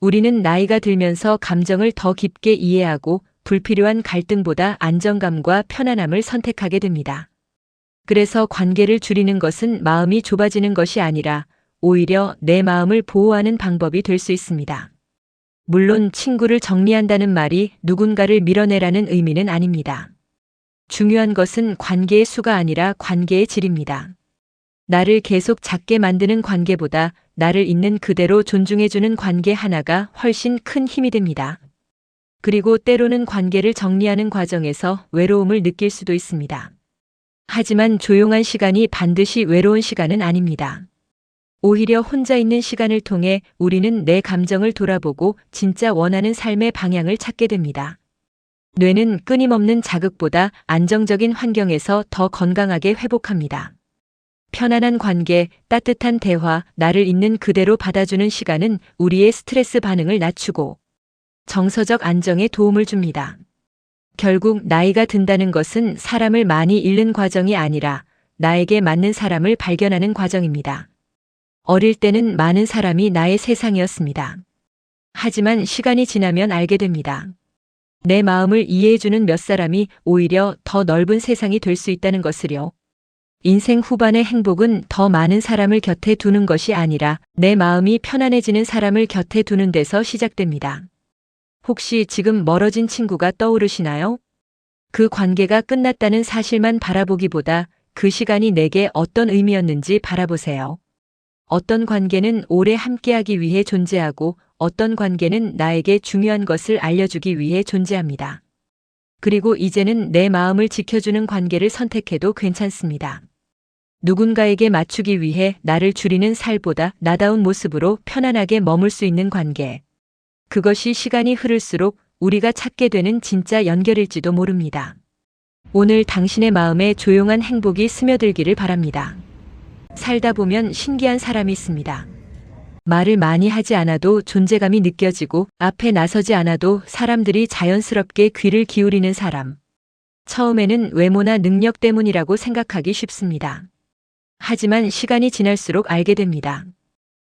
우리는 나이가 들면서 감정을 더 깊게 이해하고 불필요한 갈등보다 안정감과 편안함을 선택하게 됩니다. 그래서 관계를 줄이는 것은 마음이 좁아지는 것이 아니라 오히려 내 마음을 보호하는 방법이 될 수 있습니다. 물론 친구를 정리한다는 말이 누군가를 밀어내라는 의미는 아닙니다. 중요한 것은 관계의 수가 아니라 관계의 질입니다. 나를 계속 작게 만드는 관계보다 나를 있는 그대로 존중해주는 관계 하나가 훨씬 큰 힘이 됩니다. 그리고 때로는 관계를 정리하는 과정에서 외로움을 느낄 수도 있습니다. 하지만 조용한 시간이 반드시 외로운 시간은 아닙니다. 오히려 혼자 있는 시간을 통해 우리는 내 감정을 돌아보고 진짜 원하는 삶의 방향을 찾게 됩니다. 뇌는 끊임없는 자극보다 안정적인 환경에서 더 건강하게 회복합니다. 편안한 관계, 따뜻한 대화, 나를 있는 그대로 받아주는 시간은 우리의 스트레스 반응을 낮추고 정서적 안정에 도움을 줍니다. 결국 나이가 든다는 것은 사람을 많이 잃는 과정이 아니라 나에게 맞는 사람을 발견하는 과정입니다. 어릴 때는 많은 사람이 나의 세상이었습니다. 하지만 시간이 지나면 알게 됩니다. 내 마음을 이해해주는 몇 사람이 오히려 더 넓은 세상이 될 수 있다는 것을요. 인생 후반의 행복은 더 많은 사람을 곁에 두는 것이 아니라 내 마음이 편안해지는 사람을 곁에 두는 데서 시작됩니다. 혹시 지금 멀어진 친구가 떠오르시나요? 그 관계가 끝났다는 사실만 바라보기보다 그 시간이 내게 어떤 의미였는지 바라보세요. 어떤 관계는 오래 함께하기 위해 존재하고 어떤 관계는 나에게 중요한 것을 알려주기 위해 존재합니다. 그리고 이제는 내 마음을 지켜주는 관계를 선택해도 괜찮습니다. 누군가에게 맞추기 위해 나를 줄이는 살보다 나다운 모습으로 편안하게 머물 수 있는 관계. 그것이 시간이 흐를수록 우리가 찾게 되는 진짜 연결일지도 모릅니다. 오늘 당신의 마음에 조용한 행복이 스며들기를 바랍니다. 살다 보면 신기한 사람이 있습니다. 말을 많이 하지 않아도 존재감이 느껴지고 앞에 나서지 않아도 사람들이 자연스럽게 귀를 기울이는 사람. 처음에는 외모나 능력 때문이라고 생각하기 쉽습니다. 하지만 시간이 지날수록 알게 됩니다.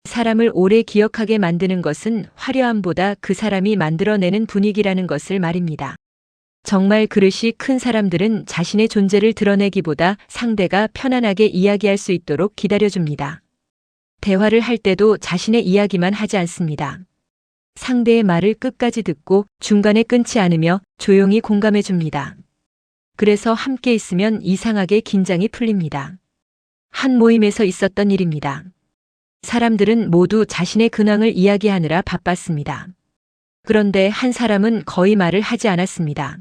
사람을 오래 기억하게 만드는 것은 화려함보다 그 사람이 만들어내는 분위기라는 것을 말입니다. 정말 그릇이 큰 사람들은 자신의 존재를 드러내기보다 상대가 편안하게 이야기할 수 있도록 기다려줍니다. 대화를 할 때도 자신의 이야기만 하지 않습니다. 상대의 말을 끝까지 듣고 중간에 끊지 않으며 조용히 공감해 줍니다. 그래서 함께 있으면 이상하게 긴장이 풀립니다. 한 모임에서 있었던 일입니다. 사람들은 모두 자신의 근황을 이야기하느라 바빴습니다. 그런데 한 사람은 거의 말을 하지 않았습니다.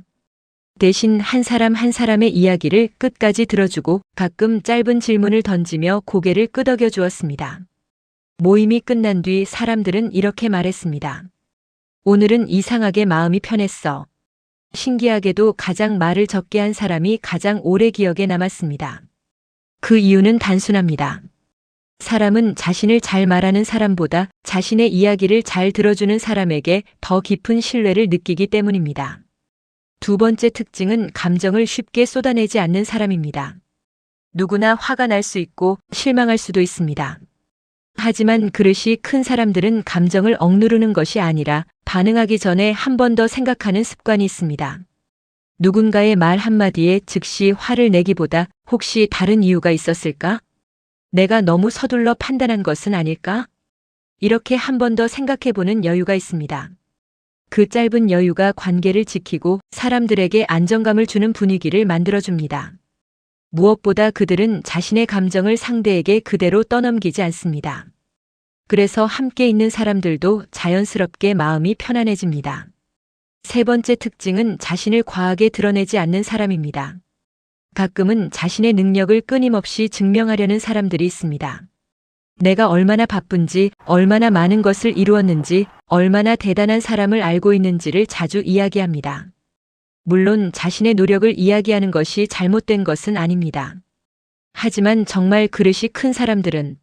대신 한 사람 한 사람의 이야기를 끝까지 들어주고 가끔 짧은 질문을 던지며 고개를 끄덕여 주었습니다. 모임이 끝난 뒤 사람들은 이렇게 말했습니다. 오늘은 이상하게 마음이 편했어. 신기하게도 가장 말을 적게 한 사람이 가장 오래 기억에 남았습니다. 그 이유는 단순합니다. 사람은 자신을 잘 말하는 사람보다 자신의 이야기를 잘 들어주는 사람에게 더 깊은 신뢰를 느끼기 때문입니다. 두 번째 특징은 감정을 쉽게 쏟아내지 않는 사람입니다. 누구나 화가 날 수 있고 실망할 수도 있습니다. 하지만 그릇이 큰 사람들은 감정을 억누르는 것이 아니라 반응하기 전에 한 번 더 생각하는 습관이 있습니다. 누군가의 말 한마디에 즉시 화를 내기보다 혹시 다른 이유가 있었을까? 내가 너무 서둘러 판단한 것은 아닐까? 이렇게 한 번 더 생각해보는 여유가 있습니다. 그 짧은 여유가 관계를 지키고 사람들에게 안정감을 주는 분위기를 만들어줍니다. 무엇보다 그들은 자신의 감정을 상대에게 그대로 떠넘기지 않습니다. 그래서 함께 있는 사람들도 자연스럽게 마음이 편안해집니다. 세 번째 특징은 자신을 과하게 드러내지 않는 사람입니다. 가끔은 자신의 능력을 끊임없이 증명하려는 사람들이 있습니다. 내가 얼마나 바쁜지, 얼마나 많은 것을 이루었는지, 얼마나 대단한 사람을 알고 있는지를 자주 이야기합니다. 물론 자신의 노력을 이야기하는 것이 잘못된 것은 아닙니다. 하지만 정말 그릇이 큰 사람들은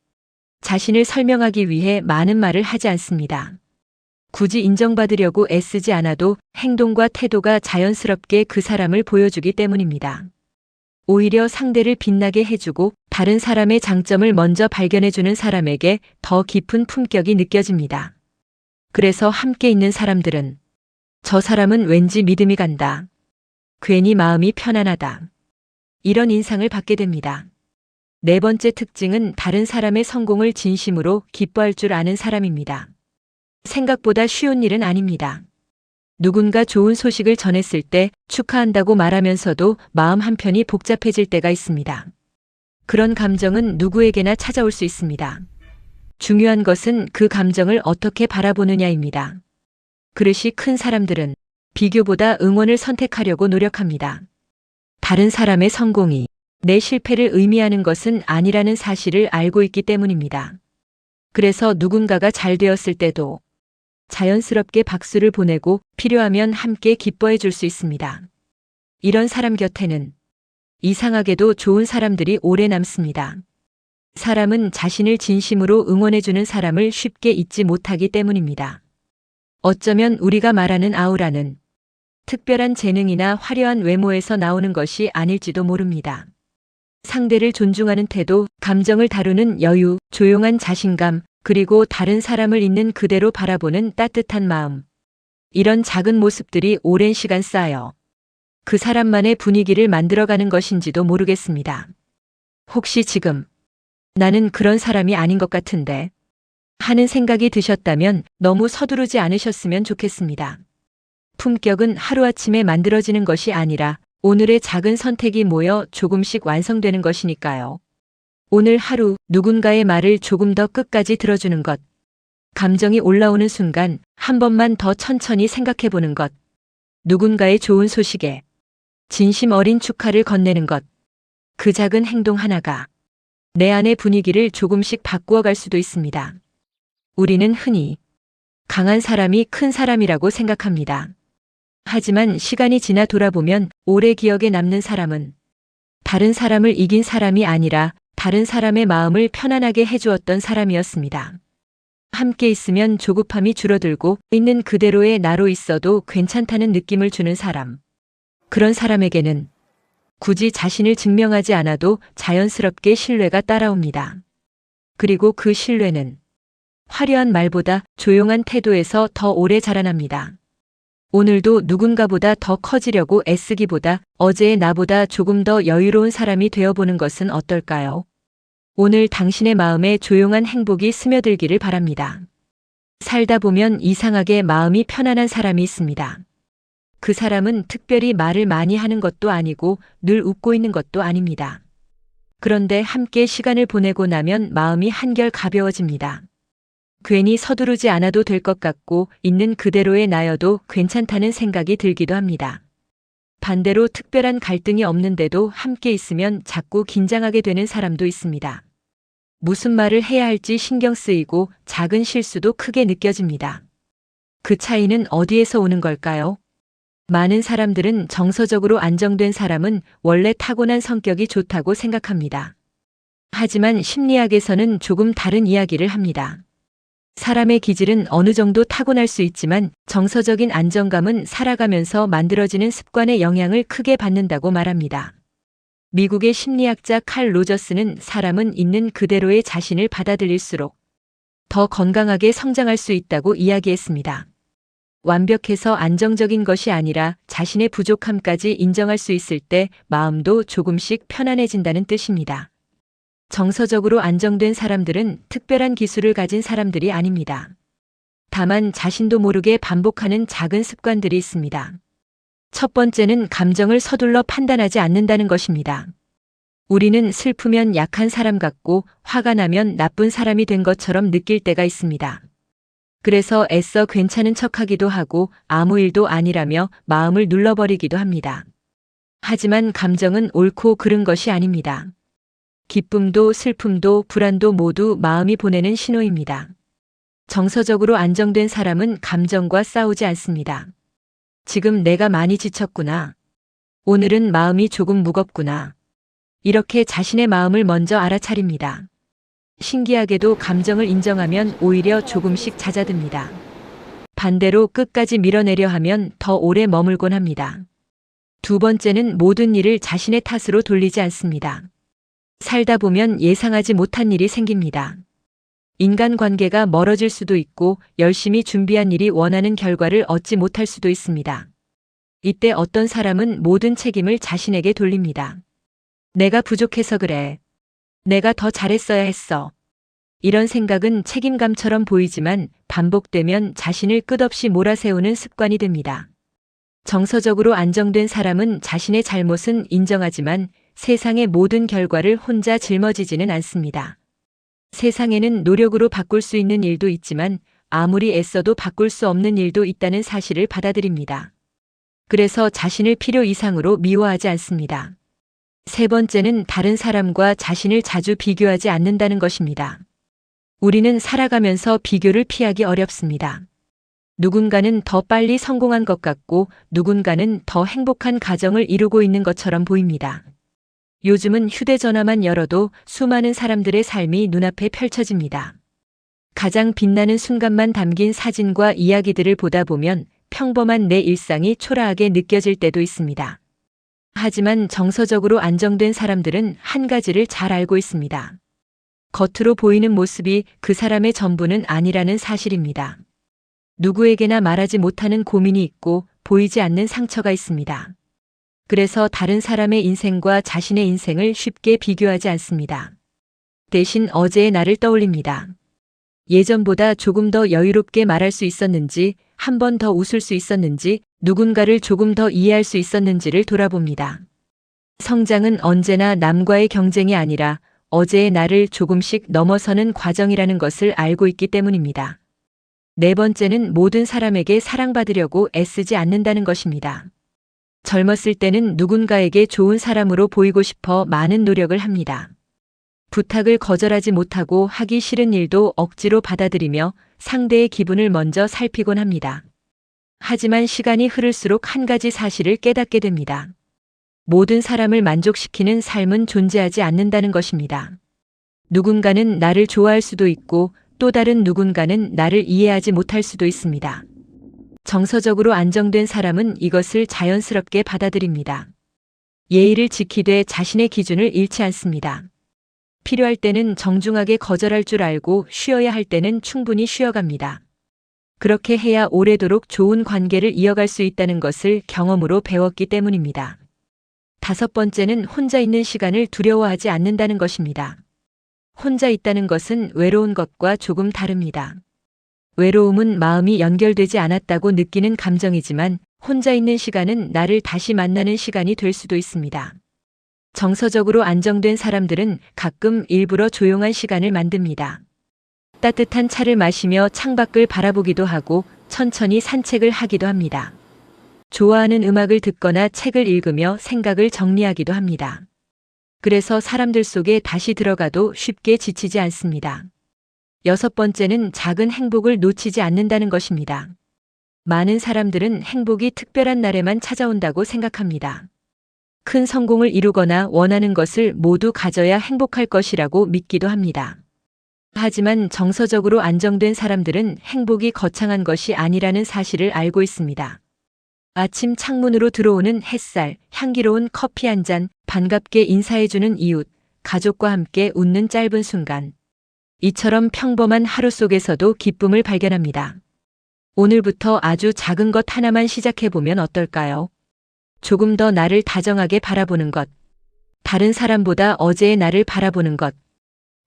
자신을 설명하기 위해 많은 말을 하지 않습니다. 굳이 인정받으려고 애쓰지 않아도 행동과 태도가 자연스럽게 그 사람을 보여주기 때문입니다. 오히려 상대를 빛나게 해주고 다른 사람의 장점을 먼저 발견해주는 사람에게 더 깊은 품격이 느껴집니다. 그래서 함께 있는 사람들은 저 사람은 왠지 믿음이 간다. 괜히 마음이 편안하다. 이런 인상을 받게 됩니다. 네 번째 특징은 다른 사람의 성공을 진심으로 기뻐할 줄 아는 사람입니다. 생각보다 쉬운 일은 아닙니다. 누군가 좋은 소식을 전했을 때 축하한다고 말하면서도 마음 한편이 복잡해질 때가 있습니다. 그런 감정은 누구에게나 찾아올 수 있습니다. 중요한 것은 그 감정을 어떻게 바라보느냐입니다. 그릇이 큰 사람들은 비교보다 응원을 선택하려고 노력합니다. 다른 사람의 성공이 내 실패를 의미하는 것은 아니라는 사실을 알고 있기 때문입니다. 그래서 누군가가 잘 되었을 때도 자연스럽게 박수를 보내고 필요하면 함께 기뻐해 줄 수 있습니다. 이런 사람 곁에는 이상하게도 좋은 사람들이 오래 남습니다. 사람은 자신을 진심으로 응원해주는 사람을 쉽게 잊지 못하기 때문입니다. 어쩌면 우리가 말하는 아우라는 특별한 재능이나 화려한 외모에서 나오는 것이 아닐지도 모릅니다. 상대를 존중하는 태도, 감정을 다루는 여유, 조용한 자신감, 그리고 다른 사람을 있는 그대로 바라보는 따뜻한 마음. 이런 작은 모습들이 오랜 시간 쌓여 그 사람만의 분위기를 만들어가는 것인지도 모르겠습니다. 혹시 지금 나는 그런 사람이 아닌 것 같은데 하는 생각이 드셨다면 너무 서두르지 않으셨으면 좋겠습니다. 품격은 하루아침에 만들어지는 것이 아니라 오늘의 작은 선택이 모여 조금씩 완성되는 것이니까요. 오늘 하루 누군가의 말을 조금 더 끝까지 들어주는 것, 감정이 올라오는 순간 한 번만 더 천천히 생각해 보는 것, 누군가의 좋은 소식에 진심 어린 축하를 건네는 것, 그 작은 행동 하나가 내 안의 분위기를 조금씩 바꾸어 갈 수도 있습니다. 우리는 흔히 강한 사람이 큰 사람이라고 생각합니다. 하지만 시간이 지나 돌아보면 오래 기억에 남는 사람은 다른 사람을 이긴 사람이 아니라 다른 사람의 마음을 편안하게 해주었던 사람이었습니다. 함께 있으면 조급함이 줄어들고 있는 그대로의 나로 있어도 괜찮다는 느낌을 주는 사람. 그런 사람에게는 굳이 자신을 증명하지 않아도 자연스럽게 신뢰가 따라옵니다. 그리고 그 신뢰는 화려한 말보다 조용한 태도에서 더 오래 자라납니다. 오늘도 누군가보다 더 커지려고 애쓰기보다 어제의 나보다 조금 더 여유로운 사람이 되어보는 것은 어떨까요? 오늘 당신의 마음에 조용한 행복이 스며들기를 바랍니다. 살다 보면 이상하게 마음이 편안한 사람이 있습니다. 그 사람은 특별히 말을 많이 하는 것도 아니고 늘 웃고 있는 것도 아닙니다. 그런데 함께 시간을 보내고 나면 마음이 한결 가벼워집니다. 괜히 서두르지 않아도 될 것 같고 있는 그대로의 나여도 괜찮다는 생각이 들기도 합니다. 반대로 특별한 갈등이 없는데도 함께 있으면 자꾸 긴장하게 되는 사람도 있습니다. 무슨 말을 해야 할지 신경 쓰이고 작은 실수도 크게 느껴집니다. 그 차이는 어디에서 오는 걸까요? 많은 사람들은 정서적으로 안정된 사람은 원래 타고난 성격이 좋다고 생각합니다. 하지만 심리학에서는 조금 다른 이야기를 합니다. 사람의 기질은 어느 정도 타고날 수 있지만 정서적인 안정감은 살아가면서 만들어지는 습관의 영향을 크게 받는다고 말합니다. 미국의 심리학자 칼 로저스는 사람은 있는 그대로의 자신을 받아들일수록 더 건강하게 성장할 수 있다고 이야기했습니다. 완벽해서 안정적인 것이 아니라 자신의 부족함까지 인정할 수 있을 때 마음도 조금씩 편안해진다는 뜻입니다. 정서적으로 안정된 사람들은 특별한 기술을 가진 사람들이 아닙니다. 다만 자신도 모르게 반복하는 작은 습관들이 있습니다. 첫 번째는 감정을 서둘러 판단하지 않는다는 것입니다. 우리는 슬프면 약한 사람 같고 화가 나면 나쁜 사람이 된 것처럼 느낄 때가 있습니다. 그래서 애써 괜찮은 척하기도 하고 아무 일도 아니라며 마음을 눌러버리기도 합니다. 하지만 감정은 옳고 그른 것이 아닙니다. 기쁨도 슬픔도 불안도 모두 마음이 보내는 신호입니다. 정서적으로 안정된 사람은 감정과 싸우지 않습니다. 지금 내가 많이 지쳤구나. 오늘은 마음이 조금 무겁구나. 이렇게 자신의 마음을 먼저 알아차립니다. 신기하게도 감정을 인정하면 오히려 조금씩 잦아듭니다. 반대로 끝까지 밀어내려 하면 더 오래 머물곤 합니다. 두 번째는 모든 일을 자신의 탓으로 돌리지 않습니다. 살다 보면 예상하지 못한 일이 생깁니다. 인간관계가 멀어질 수도 있고 열심히 준비한 일이 원하는 결과를 얻지 못할 수도 있습니다. 이때 어떤 사람은 모든 책임을 자신에게 돌립니다. 내가 부족해서 그래. 내가 더 잘했어야 했어. 이런 생각은 책임감처럼 보이지만 반복되면 자신을 끝없이 몰아세우는 습관이 됩니다. 정서적으로 안정된 사람은 자신의 잘못은 인정하지만 세상의 모든 결과를 혼자 짊어지지는 않습니다. 세상에는 노력으로 바꿀 수 있는 일도 있지만 아무리 애써도 바꿀 수 없는 일도 있다는 사실을 받아들입니다. 그래서 자신을 필요 이상으로 미워하지 않습니다. 세 번째는 다른 사람과 자신을 자주 비교하지 않는다는 것입니다. 우리는 살아가면서 비교를 피하기 어렵습니다. 누군가는 더 빨리 성공한 것 같고 누군가는 더 행복한 가정을 이루고 있는 것처럼 보입니다. 요즘은 휴대전화만 열어도 수많은 사람들의 삶이 눈앞에 펼쳐집니다. 가장 빛나는 순간만 담긴 사진과 이야기들을 보다 보면 평범한 내 일상이 초라하게 느껴질 때도 있습니다. 하지만 정서적으로 안정된 사람들은 한 가지를 잘 알고 있습니다. 겉으로 보이는 모습이 그 사람의 전부는 아니라는 사실입니다. 누구에게나 말하지 못하는 고민이 있고 보이지 않는 상처가 있습니다. 그래서 다른 사람의 인생과 자신의 인생을 쉽게 비교하지 않습니다. 대신 어제의 나를 떠올립니다. 예전보다 조금 더 여유롭게 말할 수 있었는지, 한 번 더 웃을 수 있었는지, 누군가를 조금 더 이해할 수 있었는지를 돌아봅니다. 성장은 언제나 남과의 경쟁이 아니라 어제의 나를 조금씩 넘어서는 과정이라는 것을 알고 있기 때문입니다. 네 번째는 모든 사람에게 사랑받으려고 애쓰지 않는다는 것입니다. 젊었을 때는 누군가에게 좋은 사람으로 보이고 싶어 많은 노력을 합니다. 부탁을 거절하지 못하고 하기 싫은 일도 억지로 받아들이며 상대의 기분을 먼저 살피곤 합니다. 하지만 시간이 흐를수록 한 가지 사실을 깨닫게 됩니다. 모든 사람을 만족시키는 삶은 존재하지 않는다는 것입니다. 누군가는 나를 좋아할 수도 있고 또 다른 누군가는 나를 이해하지 못할 수도 있습니다. 정서적으로 안정된 사람은 이것을 자연스럽게 받아들입니다. 예의를 지키되 자신의 기준을 잃지 않습니다. 필요할 때는 정중하게 거절할 줄 알고 쉬어야 할 때는 충분히 쉬어갑니다. 그렇게 해야 오래도록 좋은 관계를 이어갈 수 있다는 것을 경험으로 배웠기 때문입니다. 5번째는 혼자 있는 시간을 두려워하지 않는다는 것입니다. 혼자 있다는 것은 외로운 것과 조금 다릅니다. 외로움은 마음이 연결되지 않았다고 느끼는 감정이지만 혼자 있는 시간은 나를 다시 만나는 시간이 될 수도 있습니다. 정서적으로 안정된 사람들은 가끔 일부러 조용한 시간을 만듭니다. 따뜻한 차를 마시며 창밖을 바라보기도 하고 천천히 산책을 하기도 합니다. 좋아하는 음악을 듣거나 책을 읽으며 생각을 정리하기도 합니다. 그래서 사람들 속에 다시 들어가도 쉽게 지치지 않습니다. 6번째는 작은 행복을 놓치지 않는다는 것입니다. 많은 사람들은 행복이 특별한 날에만 찾아온다고 생각합니다. 큰 성공을 이루거나 원하는 것을 모두 가져야 행복할 것이라고 믿기도 합니다. 하지만 정서적으로 안정된 사람들은 행복이 거창한 것이 아니라는 사실을 알고 있습니다. 아침 창문으로 들어오는 햇살, 향기로운 커피 한 잔, 반갑게 인사해주는 이웃, 가족과 함께 웃는 짧은 순간. 이처럼 평범한 하루 속에서도 기쁨을 발견합니다. 오늘부터 아주 작은 것 하나만 시작해보면 어떨까요? 조금 더 나를 다정하게 바라보는 것. 다른 사람보다 어제의 나를 바라보는 것.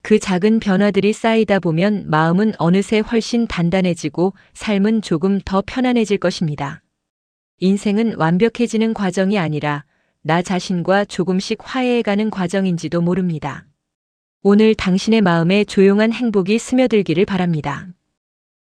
그 작은 변화들이 쌓이다 보면 마음은 어느새 훨씬 단단해지고 삶은 조금 더 편안해질 것입니다. 인생은 완벽해지는 과정이 아니라 나 자신과 조금씩 화해해가는 과정인지도 모릅니다. 오늘 당신의 마음에 조용한 행복이 스며들기를 바랍니다.